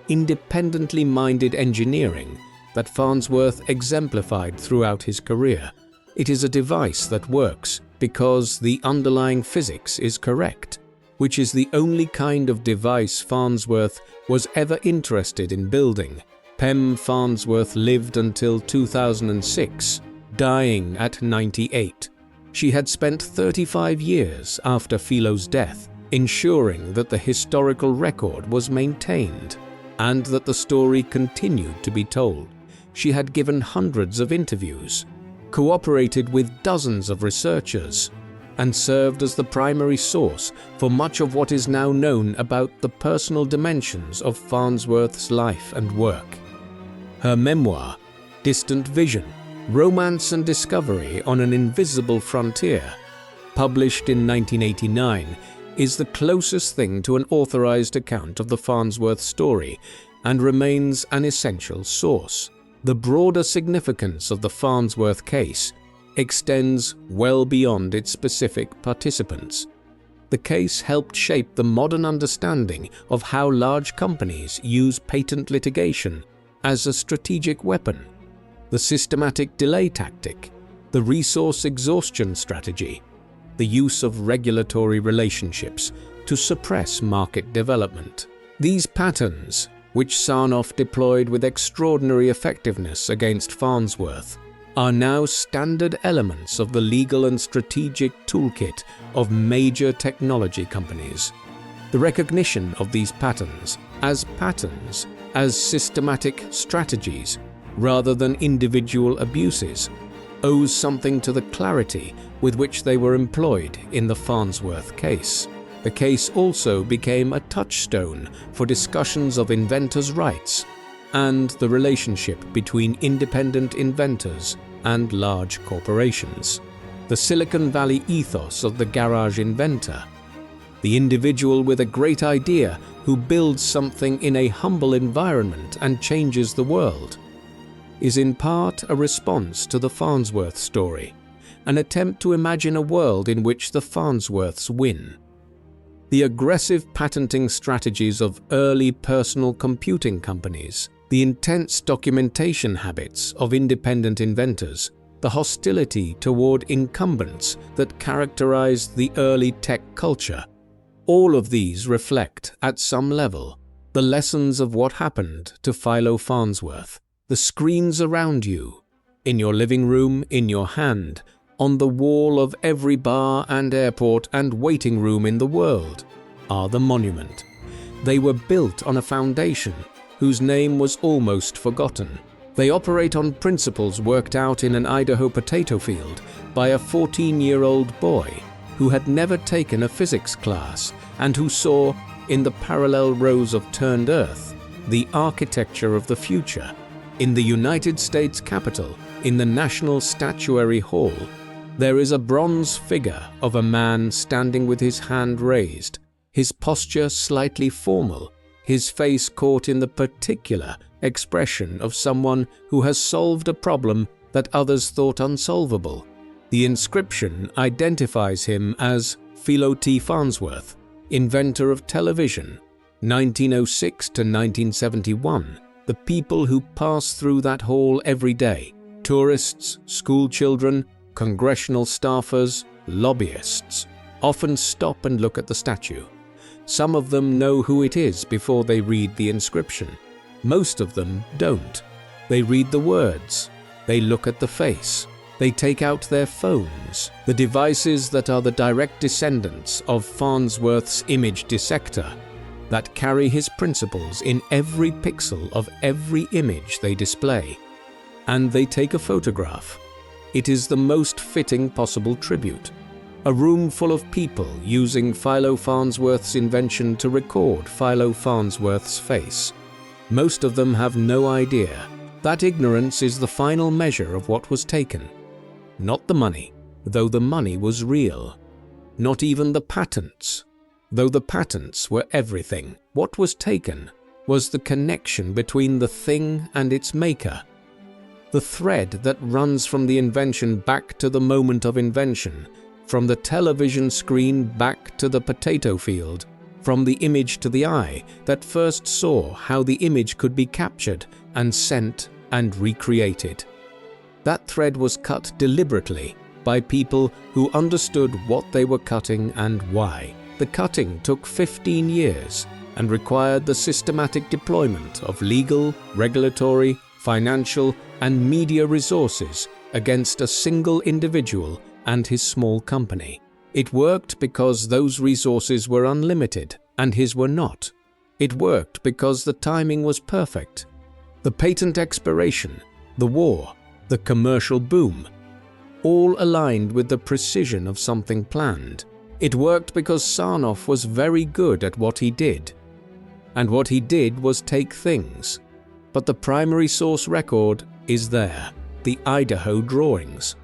independently minded engineering that Farnsworth exemplified throughout his career. It is a device that works because the underlying physics is correct, which is the only kind of device Farnsworth was ever interested in building. Pem Farnsworth lived until 2006, dying at 98. She had spent 35 years after Philo's death ensuring that the historical record was maintained and that the story continued to be told. She had given hundreds of interviews, cooperated with dozens of researchers, and served as the primary source for much of what is now known about the personal dimensions of Farnsworth's life and work. Her memoir, Distant Vision, Romance and Discovery on an Invisible Frontier, published in 1989, is the closest thing to an authorized account of the Farnsworth story and remains an essential source. The broader significance of the Farnsworth case extends well beyond its specific participants. The case helped shape the modern understanding of how large companies use patent litigation as a strategic weapon, the systematic delay tactic, the resource exhaustion strategy, the use of regulatory relationships to suppress market development. These patterns, which Sarnoff deployed with extraordinary effectiveness against Farnsworth, are now standard elements of the legal and strategic toolkit of major technology companies. The recognition of these patterns, as systematic strategies, rather than individual abuses, owes something to the clarity with which they were employed in the Farnsworth case. The case also became a touchstone for discussions of inventors' rights and the relationship between independent inventors and large corporations. The Silicon Valley ethos of the garage inventor, the individual with a great idea who builds something in a humble environment and changes the world, is in part a response to the Farnsworth story, an attempt to imagine a world in which the Farnsworths win. The aggressive patenting strategies of early personal computing companies, the intense documentation habits of independent inventors, the hostility toward incumbents that characterized the early tech culture, all of these reflect, at some level, the lessons of what happened to Philo Farnsworth. The screens around you, in your living room, in your hand, on the wall of every bar and airport and waiting room in the world, are the monument. They were built on a foundation whose name was almost forgotten. They operate on principles worked out in an Idaho potato field by a 14-year-old boy who had never taken a physics class and who saw, in the parallel rows of turned earth, the architecture of the future. In the United States Capitol, in the National Statuary Hall, there is a bronze figure of a man standing with his hand raised, his posture slightly formal, his face caught in the particular expression of someone who has solved a problem that others thought unsolvable. The inscription identifies him as Philo T. Farnsworth, inventor of television, 1906 to 1971. The people who pass through that hall every day, tourists, school children, congressional staffers, lobbyists, often stop and look at the statue. Some of them know who it is before they read the inscription. Most of them don't. They read the words. They look at the face. They take out their phones, the devices that are the direct descendants of Farnsworth's image dissector, that carry his principles in every pixel of every image they display. And they take a photograph. It is the most fitting possible tribute. A room full of people using Philo Farnsworth's invention to record Philo Farnsworth's face. Most of them have no idea. That ignorance is the final measure of what was taken. Not the money, though the money was real. Not even the patents, though the patents were everything. What was taken was the connection between the thing and its maker. The thread that runs from the invention back to the moment of invention, from the television screen back to the potato field, from the image to the eye that first saw how the image could be captured and sent and recreated. That thread was cut deliberately by people who understood what they were cutting and why. The cutting took 15 years and required the systematic deployment of legal, regulatory, financial, and media resources against a single individual and his small company. It worked because those resources were unlimited and his were not. It worked because the timing was perfect. The patent expiration, the war, the commercial boom, all aligned with the precision of something planned. It worked because Sarnoff was very good at what he did. And what he did was take things. But the primary source record is there, the Idaho drawings.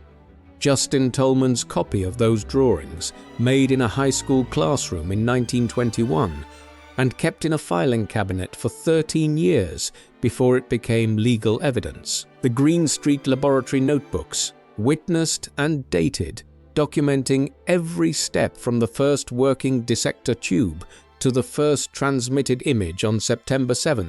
Justin Tolman's copy of those drawings, made in a high school classroom in 1921 and kept in a filing cabinet for 13 years before it became legal evidence. The Green Street Laboratory notebooks, witnessed and dated, documenting every step from the first working dissector tube to the first transmitted image on September 7,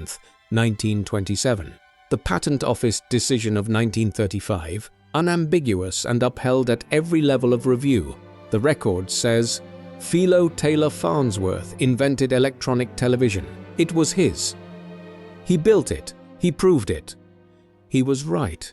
1927. The Patent Office decision of 1935, unambiguous and upheld at every level of review, the record says, Philo Farnsworth invented electronic television. It was his. He built it. He proved it. He was right.